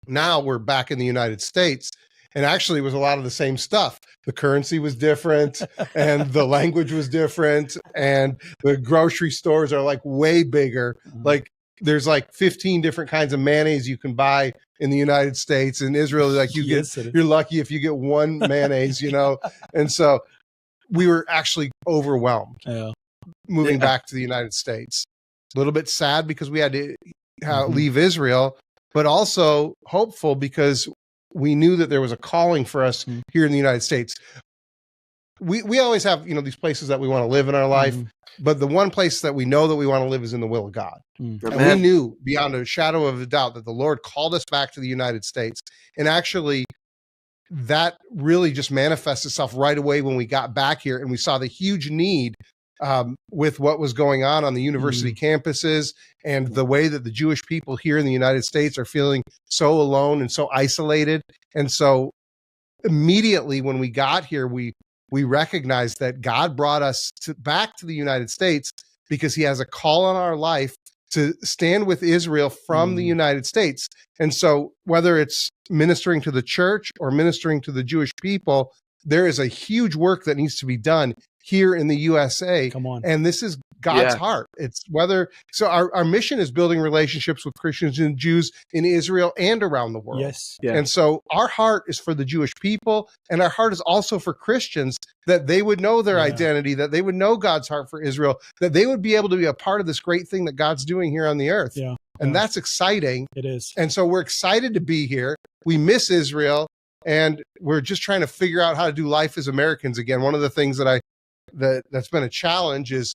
Now we're back in the United States, and actually it was a lot of the same stuff. The currency was different, and the language was different, and the grocery stores are like way bigger. Like there's like 15 different kinds of mayonnaise you can buy in the United States. In Israel, like you're lucky if you get one mayonnaise, And so we were actually overwhelmed moving back to the United States. A little bit sad because we had to leave Israel, but also hopeful because we knew that there was a calling for us here in the United States. We always have, these places that we want to live in our life, but the one place that we know that we want to live is in the will of God. And we knew beyond a shadow of a doubt that the Lord called us back to the United States. And actually, that really just manifests itself right away when we got back here and we saw the huge need with what was going on the university campuses and the way that the Jewish people here in the United States are feeling so alone and so isolated. And so immediately when we got here, we recognized that God brought us back to the United States because he has a call on our life to stand with Israel from the United States. And so whether it's ministering to the church or ministering to the Jewish people, there is a huge work that needs to be done here in the USA. Come on. And this is God's heart. It's our mission is building relationships with Christians and Jews in Israel and around the world. Yes. Yeah. And so our heart is for the Jewish people, and our heart is also for Christians, that they would know their identity, that they would know God's heart for Israel, that they would be able to be a part of this great thing that God's doing here on the earth. Yeah. And that's exciting. It is. And so we're excited to be here. We miss Israel, and we're just trying to figure out how to do life as Americans again. One of the things that's been a challenge is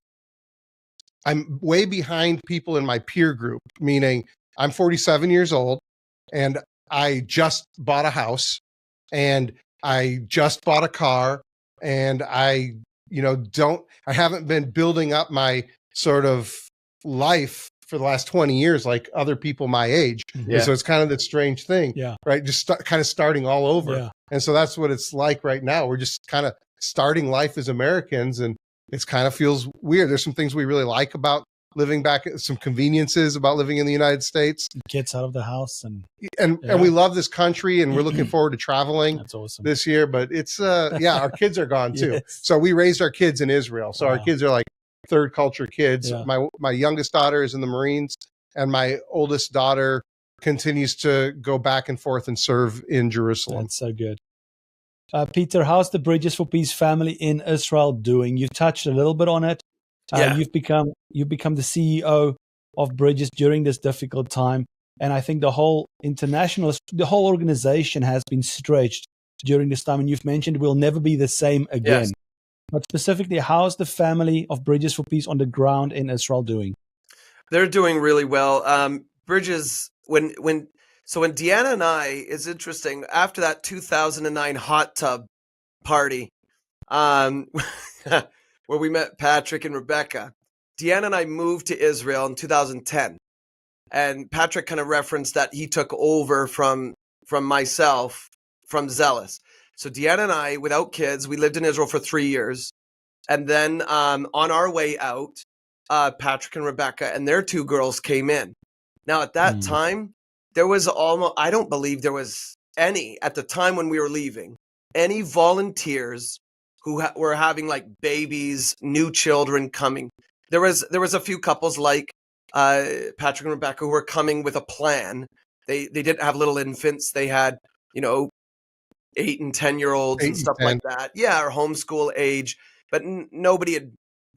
I'm way behind people in my peer group, meaning I'm 47 years old and I just bought a house and I just bought a car, and I haven't been building up my sort of life for the last 20 years like other people my age. Yeah. So it's kind of that strange thing, right? Just kind of starting all over. Yeah. And so that's what it's like right now. We're just kind of starting life as Americans, and it's kind of feels weird. There's some things we really like about living back, some convenances about living in the United States. Kids out of the house, and we love this country, and we're looking forward to traveling. That's awesome. This year. But it's our kids are gone too. Yes. So we raised our kids in Israel. So our kids are like third culture kids. Yeah. My youngest daughter is in the Marines, and my oldest daughter continues to go back and forth and serve in Jerusalem. That's so good. Peter, how's the Bridges for Peace family in Israel doing? You've touched a little bit on it. You've become the CEO of Bridges during this difficult time, and I think the whole organization has been stretched during this time. And you've mentioned we'll never be the same again. Yes. But specifically, how's the family of Bridges for Peace on the ground in Israel doing? They're doing really well. Bridges, when Deanna and I, it's interesting, after that 2009 hot tub party, where we met Patrick and Rebecca, Deanna and I moved to Israel in 2010. And Patrick kind of referenced that he took over from myself, from Zealous. So Deanna and I, without kids, we lived in Israel for 3 years. And then on our way out, Patrick and Rebecca and their 2 girls came in. Now, at that time, there was I don't believe there was any, at the time when we were leaving, any volunteers who were having like babies, new children coming. There was a few couples like Patrick and Rebecca who were coming with a plan. They didn't have little infants. They had, 8 and 10-year-olds and stuff like that. Yeah, or homeschool age. But nobody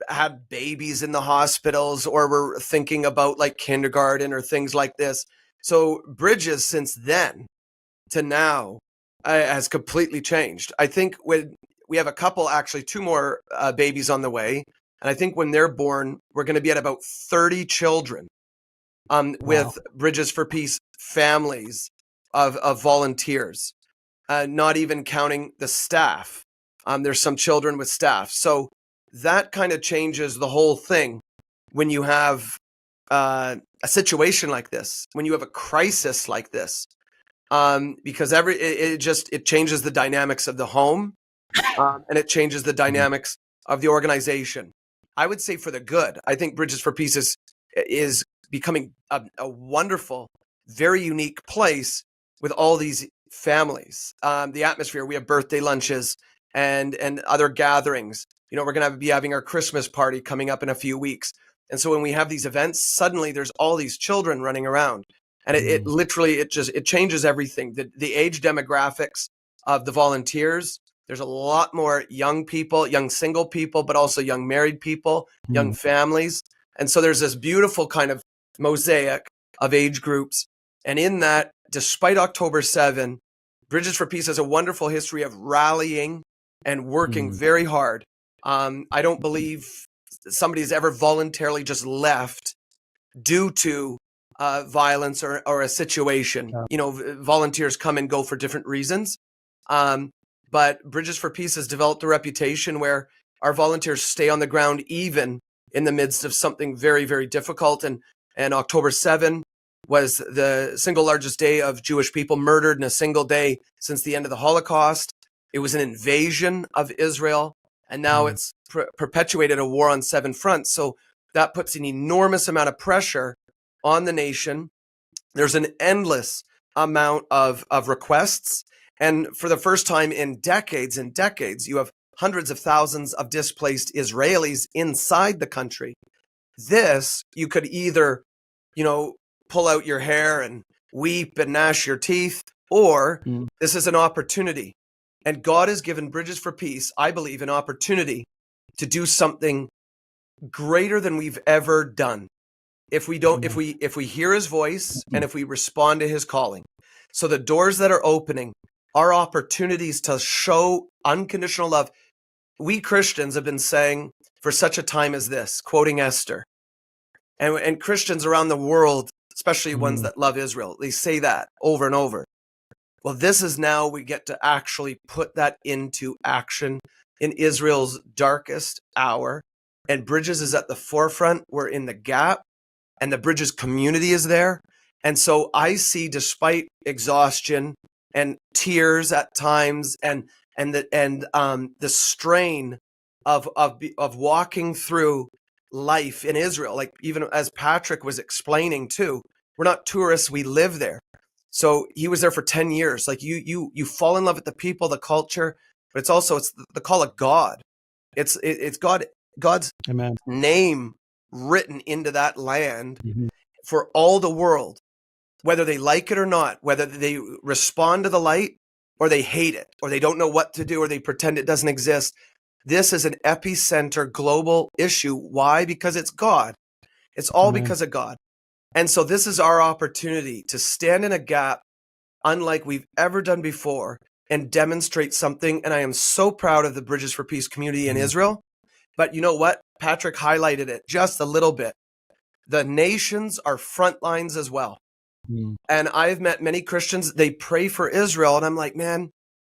had babies in the hospitals or were thinking about like kindergarten or things like this. So Bridges since then to now has completely changed. I think when we have a couple, actually 2 more babies on the way. And I think when they're born, we're going to be at about 30 children with Bridges for Peace families of volunteers, not even counting the staff. There's some children with staff. So that kind of changes the whole thing when you have a situation like this, when you have a crisis like this, because it changes the dynamics of the home, and it changes the dynamics of the organization. I would say for the good. I think Bridges for Peace is becoming a wonderful, very unique place with all these families. The atmosphere, we have birthday lunches and other gatherings. We're going to be having our Christmas party coming up in a few weeks. And so when we have these events, suddenly there's all these children running around. And it literally changes everything. The age demographics of the volunteers, there's a lot more young people, young single people, but also young married people, young families. And so there's this beautiful kind of mosaic of age groups. And in that, despite October 7, Bridges for Peace has a wonderful history of rallying and working very hard. I don't believe somebody's ever voluntarily just left due to violence or a situation. Volunteers come and go for different reasons. But Bridges for Peace has developed a reputation where our volunteers stay on the ground even in the midst of something very, very difficult. And October 7 was the single largest day of Jewish people murdered in a single day since the end of the Holocaust. It was an invasion of Israel, and now it's perpetuated a war on 7 fronts. So that puts an enormous amount of pressure on the nation. There's an endless amount of requests. And for the first time in decades and decades, you have hundreds of thousands of displaced Israelis inside the country. This, you could either, pull out your hair and weep and gnash your teeth, or this is an opportunity. And God has given Bridges for Peace, I believe, an opportunity to do something greater than we've ever done. If we hear his voice and if we respond to his calling. So the doors that are opening are opportunities to show unconditional love. We Christians have been saying for such a time as this, quoting Esther, and Christians around the world, especially ones that love Israel, they say that over and over. Well, this is now we get to actually put that into action in Israel's darkest hour. And Bridges is at the forefront. We're in the gap, and the Bridges community is there. And so I see, despite exhaustion and tears at times, and the strain of walking through life in Israel, like even as Patrick was explaining too, we're not tourists, we live there. So he was there for 10 years. Like you fall in love with the people, the culture, but it's the call of God. It's God's Amen. Name written into that land for all the world, whether they like it or not, whether they respond to the light or they hate it, or they don't know what to do, or they pretend it doesn't exist. This is an epicenter global issue. Why? Because it's God. It's all because of God. And so this is our opportunity to stand in a gap unlike we've ever done before and demonstrate something. And I am so proud of the Bridges for Peace community in Israel. But you know what? Patrick highlighted it just a little bit. The nations are front lines as well. And I've met many Christians, they pray for Israel. And I'm like, man,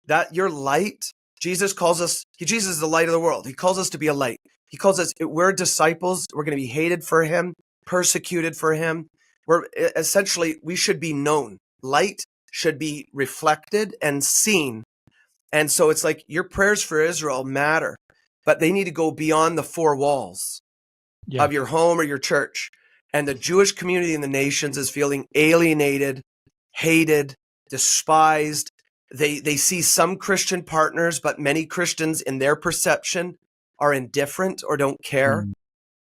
that your light, Jesus is the light of the world. He calls us to be a light. He calls us, we're disciples. We're going to be hated for him, persecuted for him. We should be known. Light should be reflected and seen. And so it's like your prayers for Israel matter. but they need to go beyond the four walls of your home or your church. And the Jewish community in the nations is feeling alienated, hated, despised. They see some Christian partners, but many Christians in their perception are indifferent or don't care.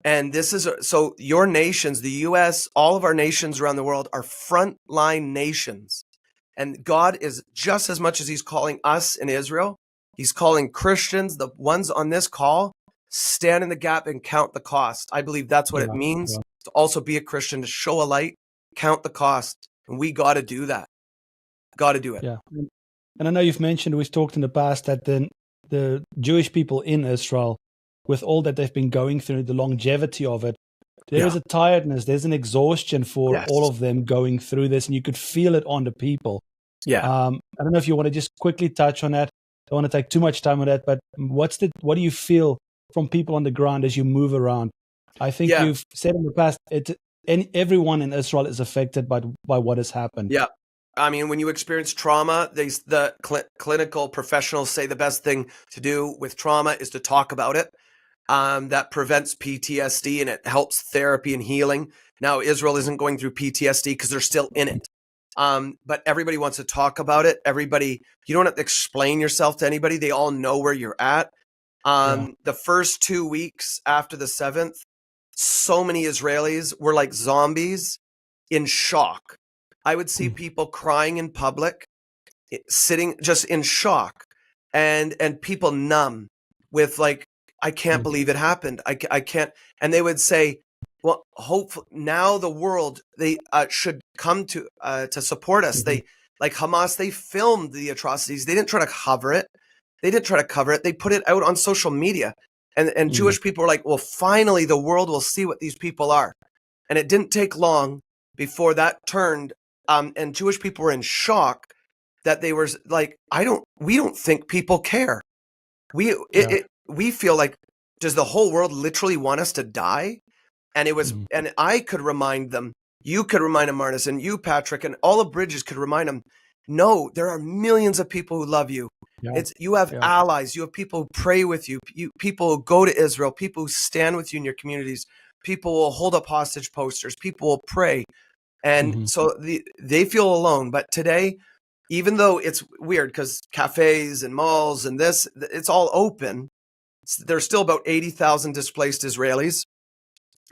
And this is, so your nations, the US, all of our nations around the world are frontline nations. And God is, just as much as he's calling us in Israel, he's calling Christians, the ones on this call, stand in the gap and count the cost. I believe that's what it means to also be a Christian, to show a light, count the cost. And we got to do that. Got to do it. Yeah. And I know you've mentioned, we've talked in the past that the Jewish people in Israel, with all that they've been going through, the longevity of it, there is a tiredness, there's an exhaustion for all of them going through this, and you could feel it on the people. Yeah. I don't know if you want to just quickly touch on that. Don't want to take too much time on that, but what do you feel from people on the ground as you move around? I think you've said in the past, everyone in Israel is affected by what has happened. Yeah. I mean, when you experience trauma, the clinical professionals say the best thing to do with trauma is to talk about it. That prevents PTSD and it helps therapy and healing. Now, Israel isn't going through PTSD because they're still in it. But everybody wants to talk about it. You don't have to explain yourself to anybody. They all know where you're at. The first 2 weeks after the 7th, so many Israelis were like zombies in shock. I would see people crying in public, sitting just in shock, and people numb with like, I can't believe it happened. I can't. And they would say, well, hopefully now the world, they should come to support us. They, like Hamas, they filmed the atrocities. They didn't try to cover it. They put it out on social media. And Jewish people were like, well, finally the world will see what these people are. And it didn't take long before that turned. And Jewish people were in shock that they were like, we don't think people care. We feel like, does the whole world literally want us to die? And it was, and I could remind them, you could remind them, Marnus, and you, Patrick, and all of Bridges could remind them, no, there are millions of people who love you. You have allies, you have people who pray with you, people who go to Israel, people who stand with you in your communities, people will hold up hostage posters, people will pray. And so they feel alone. But today, even though it's weird because cafes and malls and it's all open, there's still about 80,000 displaced Israelis.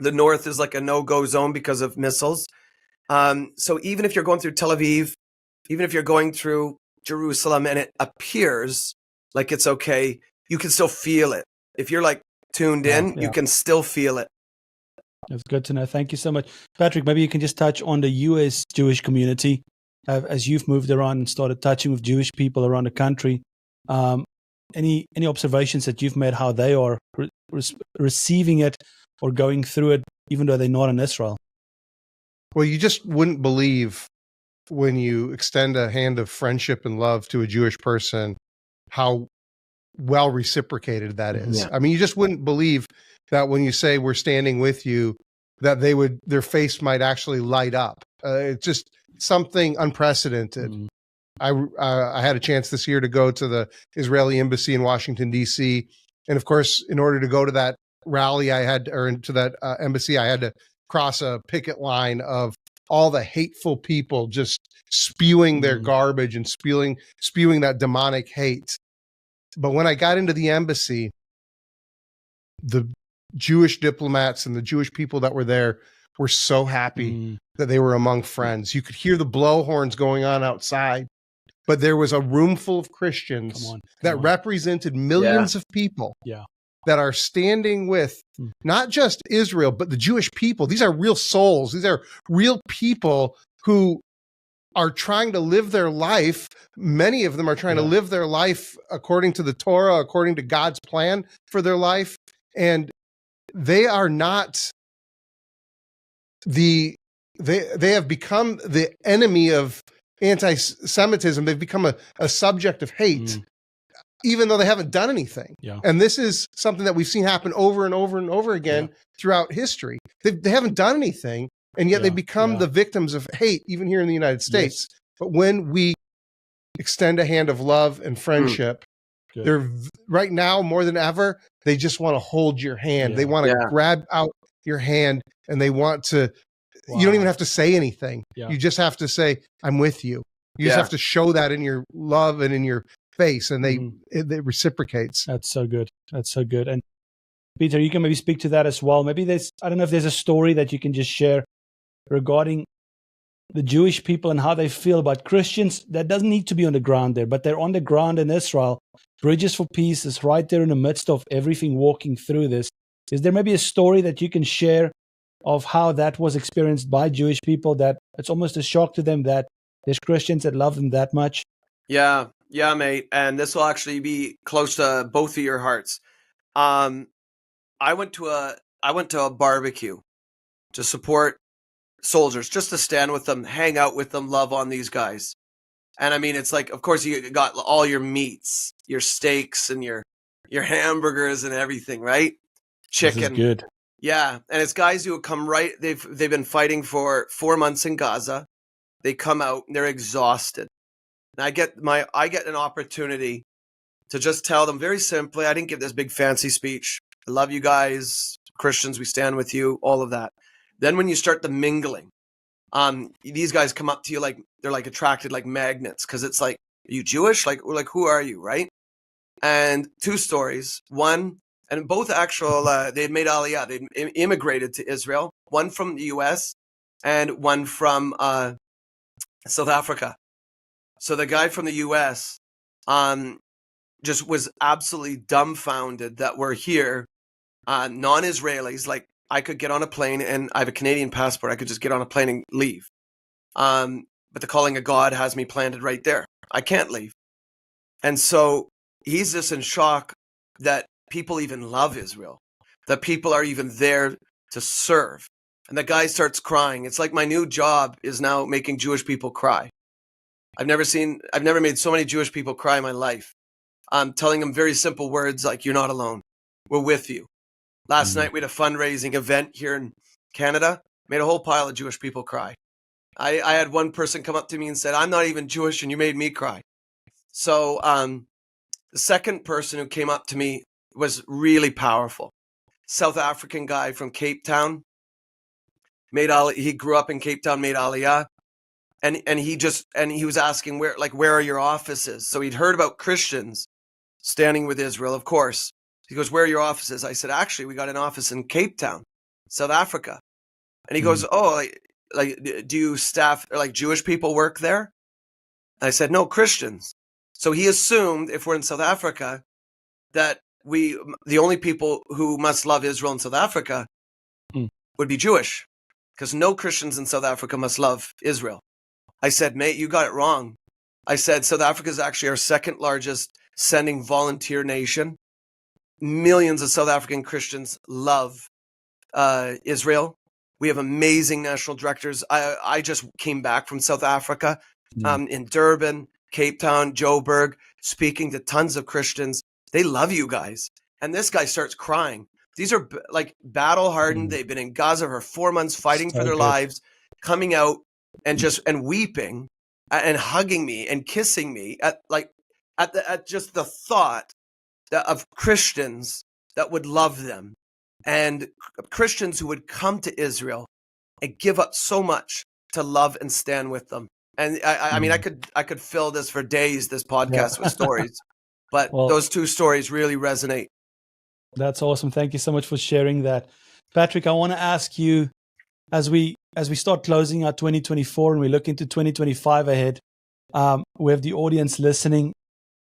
The north is like a no-go zone because of missiles. So even if you're going through Tel Aviv, even if you're going through Jerusalem and it appears like it's okay, you can still feel it. If you're like tuned in, you can still feel it. That's good to know. Thank you so much. Patrick, maybe you can just touch on the U.S. Jewish community as you've moved around and started touching with Jewish people around the country. Any observations that you've made how they are receiving it or going through it, even though they're not in Israel? Well, you just wouldn't believe when you extend a hand of friendship and love to a Jewish person, how well reciprocated that is. Yeah. I mean, you just wouldn't believe that when you say we're standing with you, that their face might actually light up. It's just something unprecedented. I had a chance this year to go to the Israeli embassy in Washington, D.C. And of course, in order to go to that rally, into that embassy, I had to cross a picket line of all the hateful people just spewing their garbage and spewing that demonic hate. But when I got into the embassy, the Jewish diplomats and the Jewish people that were there were so happy that they were among friends. You could hear the blowhorns going on outside, but there was a room full of Christians that represented millions of people that are standing with not just Israel, but the Jewish people. These are real souls. These are real people who are trying to live their life. Many of them are trying to live their life according to the Torah, according to God's plan for their life. And they are not they have become the enemy of anti-Semitism. They've become a subject of hate, even though they haven't done anything. And this is something that we've seen happen over and over and over again throughout history. They haven't done anything, and yet they become the victims of hate, even here in the United States. But when we extend a hand of love and friendship They're right now more than ever, they just want to hold your hand. They want to grab out your hand, and they want to, you don't even have to say anything. You just have to say, I'm with you. You just have to show that in your love and in your face, and it reciprocates. That's so good. That's so good. And Peter, you can maybe speak to that as well. Maybe I don't know if there's a story that you can just share regarding the Jewish people and how they feel about Christians. That doesn't need to be on the ground there, but they're on the ground in Israel. Bridges for Peace is right there in the midst of everything walking through this. Is there maybe a story that you can share of how that was experienced by Jewish people, that it's almost a shock to them that there's Christians that love them that much? Yeah, mate. And this will actually be close to both of your hearts. I went to a barbecue to support soldiers, just to stand with them, hang out with them, love on these guys. And I mean, it's like, of course, you got all your meats, your steaks, and your hamburgers and everything, right? Chicken. This is good. Yeah, and it's guys who have come right. They've been fighting for 4 months in Gaza. They come out and they're exhausted. And I get an opportunity to just tell them very simply. I didn't give this big fancy speech. I love you guys, Christians. We stand with you. All of that. Then when you start the mingling, these guys come up to you like they're like attracted like magnets, because it's like, are you Jewish? Like who are you, right? And two stories. One, and both actual, they had made Aliyah. They immigrated to Israel. One from the U.S. and one from South Africa. So the guy from the U.S. just was absolutely dumbfounded that we're here, non-Israelis. Like, I could get on a plane, and I have a Canadian passport. I could just get on a plane and leave. But the calling of God has me planted right there. I can't leave. And so he's just in shock that people even love Israel, that people are even there to serve. And the guy starts crying. It's like my new job is now making Jewish people cry. I've never made so many Jewish people cry in my life. I'm telling them very simple words like, you're not alone. We're with you. Last night, we had a fundraising event here in Canada, made a whole pile of Jewish people cry. I had one person come up to me and said, I'm not even Jewish, and you made me cry. So the second person who came up to me was really powerful. South African guy from Cape Town. He grew up in Cape Town, made Aliyah. And he was asking where are your offices? So he'd heard about Christians standing with Israel, of course. He goes, where are your offices? I said, actually, we got an office in Cape Town, South Africa. And he goes, oh, like, do you staff, or like Jewish people work there? And I said, no, Christians. So he assumed if we're in South Africa, that the only people who must love Israel in South Africa would be Jewish, because no Christians in South Africa must love Israel. I said, mate, you got it wrong. I said, South Africa is actually our second largest sending volunteer nation. Millions of South African Christians love Israel. We have amazing national directors. I just came back from South Africa, in Durban, Cape Town, Joburg, speaking to tons of Christians. They love you guys. And this guy starts crying. These are like battle hardened. They've been in Gaza for 4 months fighting for their lives, coming out and weeping and hugging me and kissing me at just the thought of Christians that would love them, and Christians who would come to Israel and give up so much to love and stand with them. And I mean, I could fill this for days, this podcast with stories, but those two stories really resonate. That's awesome. Thank you so much for sharing that. Patrick, I want to ask you, as we start closing out 2024 and we look into 2025 ahead, we have the audience listening.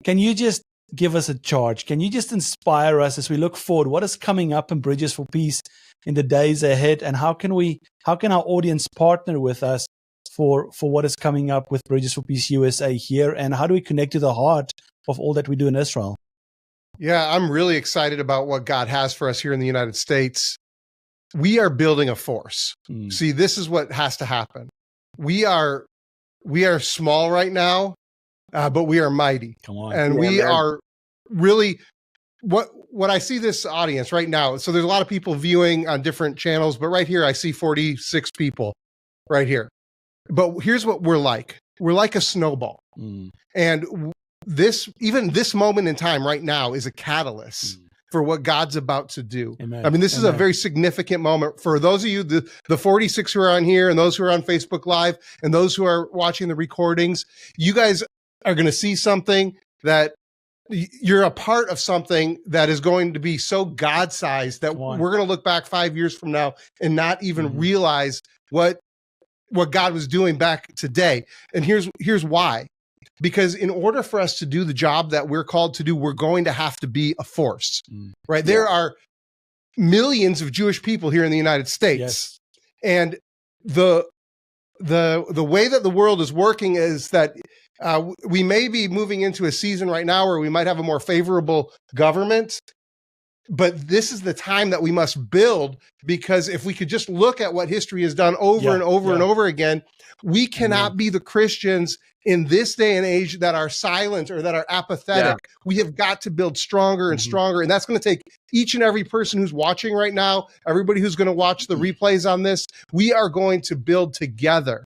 Can you just give us a charge? Can you just inspire us as we look forward? What is coming up in Bridges for Peace in the days ahead, and how can our audience partner with us for what is coming up with Bridges for Peace USA here, and how do we connect to the heart of all that we do in Israel? Yeah, I'm really excited about what God has for us here in the United States. We are building a force. See, this is what has to happen. We are small right now, but we are mighty. Come on. And we are really what I see this audience right now. So there's a lot of people viewing on different channels, but right here I see 46 people right here. But here's what we're like. We're like a snowball. And even this moment in time right now is a catalyst for what God's about to do. Amen. I mean, this is a very significant moment for those of you, the 46 who are on here and those who are on Facebook Live and those who are watching the recordings. You guys are going to see something that you're a part of, something that is going to be so God-sized that we're going to look back 5 years from now and not even realize what God was doing back today. And here's why. Because in order for us to do the job that we're called to do, we're going to have to be a force, right? There are millions of Jewish people here in the United States. And the way that the world is working is that we may be moving into a season right now where we might have a more favorable government, but this is the time that we must build, because if we could just look at what history has done over and over and over again, we cannot be the Christians in this day and age that are silent or that are apathetic. We have got to build stronger and stronger. And that's going to take each and every person who's watching right now, everybody who's going to watch the replays on this. We are going to build together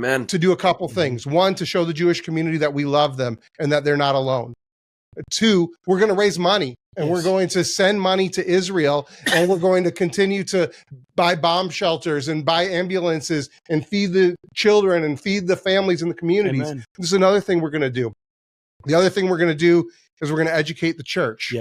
to do a couple things. One, to show the Jewish community that we love them and that they're not alone. Two, we're going to raise money. And we're going to send money to Israel, and we're going to continue to buy bomb shelters and buy ambulances and feed the children and feed the families in the communities. This is another thing we're going to do. The other thing we're going to do is we're going to educate the church.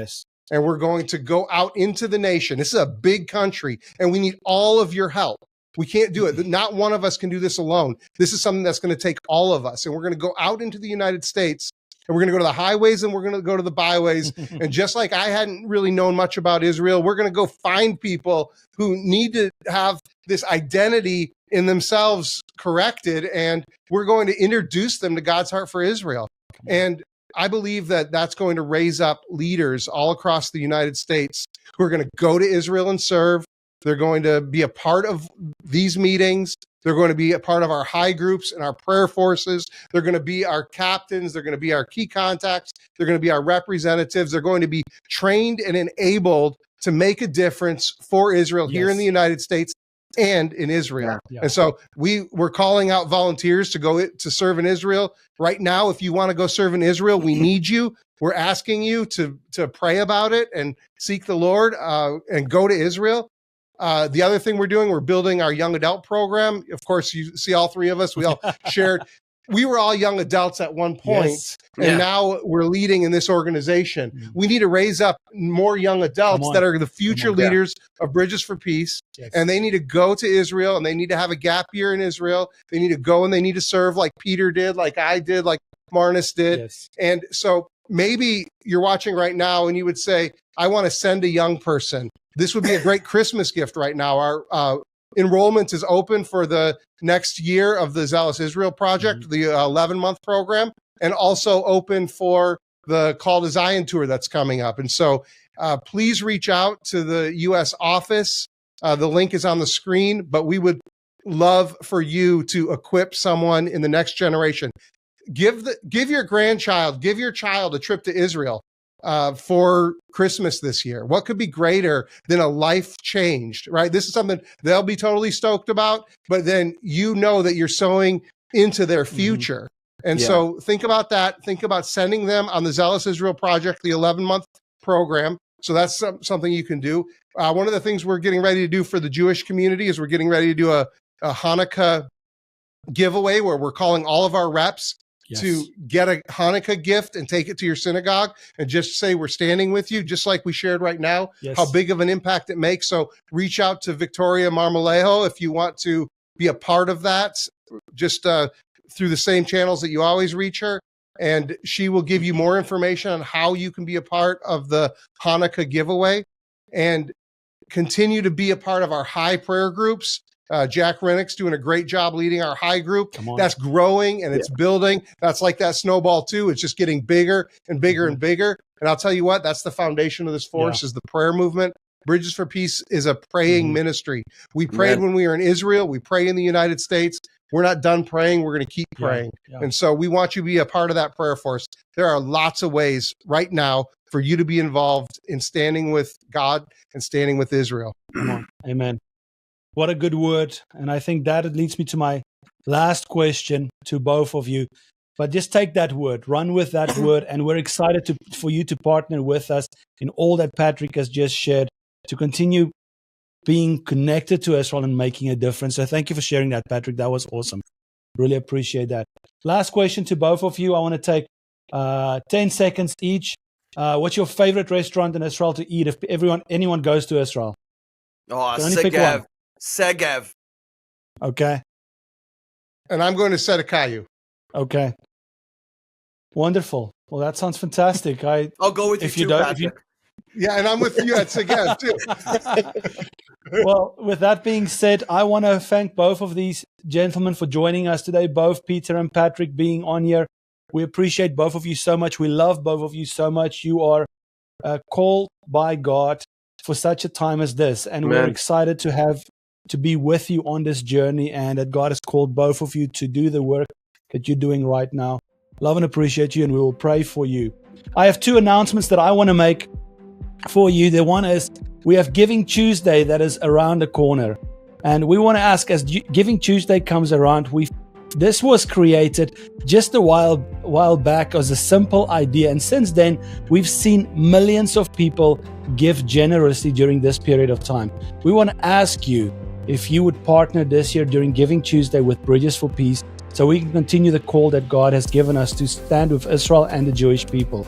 And we're going to go out into the nation. This is a big country, and we need all of your help. We can't do it. Not one of us can do this alone. This is something that's going to take all of us. And we're going to go out into the United States, and we're going to go to the highways and we're going to go to the byways. And just like I hadn't really known much about Israel, we're going to go find people who need to have this identity in themselves corrected. And we're going to introduce them to God's heart for Israel. And I believe that that's going to raise up leaders all across the United States who are going to go to Israel and serve. They're going to be a part of these meetings. They're going to be a part of our high groups and our prayer forces. They're going to be our captains. They're going to be our key contacts. They're going to be our representatives. They're going to be trained and enabled to make a difference for Israel here in the United States and in Israel. And so we're calling out volunteers to go to serve in Israel. Right now, if you want to go serve in Israel, we need you. We're asking you to pray about it and seek the Lord and go to Israel. The other thing we're doing, we're building our young adult program. Of course, you see all three of us. We all shared. We were all young adults at one point, and now we're leading in this organization. We need to raise up more young adults that are the future leaders of Bridges for Peace, and they need to go to Israel, and they need to have a gap year in Israel. They need to go and they need to serve like Peter did, like I did, like Marnus did. And so maybe you're watching right now and you would say, I want to send a young person. This would be a great Christmas gift right now. Our enrollment is open for the next year of the Zealous Israel Project, the 11-month program, and also open for the Call to Zion tour that's coming up. And so please reach out to the U.S. office. The link is on the screen, but we would love for you to equip someone in the next generation. Give your grandchild, give your child a trip to Israel for Christmas this year. What could be greater than a life changed, right? This is something they'll be totally stoked about, but then you know that you're sowing into their future. And so think about that. Think about sending them on the Zealous Israel Project, the 11-month program. So that's something you can do. One of the things we're getting ready to do for the Jewish community is we're getting ready to do a Hanukkah giveaway where we're calling all of our reps to get a Hanukkah gift and take it to your synagogue and just say, we're standing with you, just like we shared right now, how big of an impact it makes. So reach out to Victoria Marmolejo if you want to be a part of that, just through the same channels that you always reach her. And she will give you more information on how you can be a part of the Hanukkah giveaway and continue to be a part of our high prayer groups. Jack Rennick's doing a great job leading our high group. That's growing and it's building. That's like that snowball too. It's just getting bigger and bigger and bigger. And I'll tell you what, that's the foundation of this force is the prayer movement. Bridges for Peace is a praying ministry. We prayed when we were in Israel. We pray in the United States. We're not done praying. We're going to keep praying. And so we want you to be a part of that prayer force. There are lots of ways right now for you to be involved in standing with God and standing with Israel. Amen. What a good word. And I think that leads me to my last question to both of you. But just take that word, run with that word, and we're excited for you to partner with us in all that Patrick has just shared to continue being connected to Israel and making a difference. So thank you for sharing that, Patrick. That was awesome. Really appreciate that. Last question to both of you. I want to take 10 seconds each. What's your favorite restaurant in Israel to eat if anyone goes to Israel? Oh, Segev. Segev. Okay. And I'm going to Sedekayu. Okay. Wonderful. Well, that sounds fantastic. I'll go with you too, Patrick. Yeah, and I'm with you at Segev too. Well, with that being said, I want to thank both of these gentlemen for joining us today, both Peter and Patrick being on here. We appreciate both of you so much. We love both of you so much. You are called by God for such a time as this, and Amen. We're excited to be with you on this journey, and that God has called both of you to do the work that you're doing right now. Love and appreciate you, and we will pray for you. I have two announcements that I want to make for you. The one is we have Giving Tuesday that is around the corner, and we want to ask, as Giving Tuesday comes around, this was created just a while back as a simple idea, and since then we've seen millions of people give generously during this period of time. We want to ask you if you would partner this year during Giving Tuesday with Bridges for Peace, so we can continue the call that God has given us to stand with Israel and the Jewish people.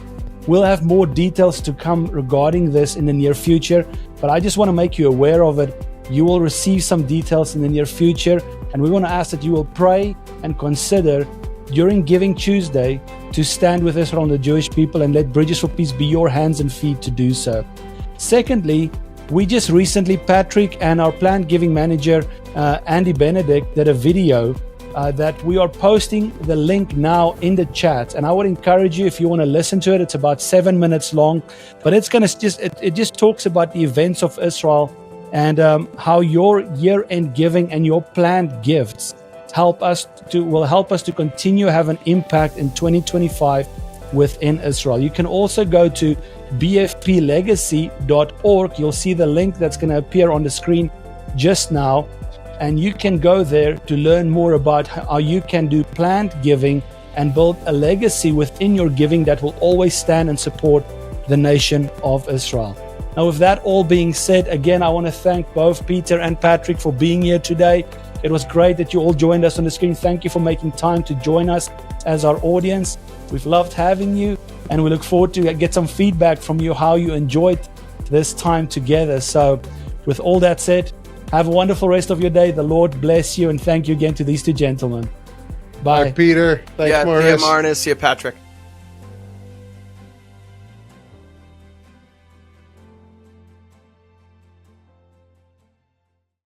We'll have more details to come regarding this in the near future, but I just want to make you aware of it. You will receive some details in the near future, and we want to ask that you will pray and consider during Giving Tuesday to stand with Israel and the Jewish people, and let Bridges for Peace be your hands and feet to do so. Secondly, we just recently, Patrick and our planned giving manager, Andy Benedict, did a video that we are posting the link now in the chat, and I would encourage you, if you want to listen to it. It's about 7 minutes long, but it just talks about the events of Israel and how your year-end giving and your planned gifts will help us to continue have an impact in 2025 within Israel. You can also go to bfplegacy.org. You'll see the link that's going to appear on the screen just now, and you can go there to learn more about how you can do planned giving and build a legacy within your giving that will always stand and support the nation of Israel. Now, with that all being said, again, I want to thank both Peter and Patrick for being here today. It was great that you all joined us on the screen. Thank you for making time to join us as our audience. We've loved having you, and we look forward to get some feedback from you how you enjoyed this time together. So with all that said, have a wonderful rest of your day. The Lord bless you, and thank you again to these two gentlemen. Bye. Bye, Peter. Thanks, Marnus. See you, Marnus. See you, Patrick.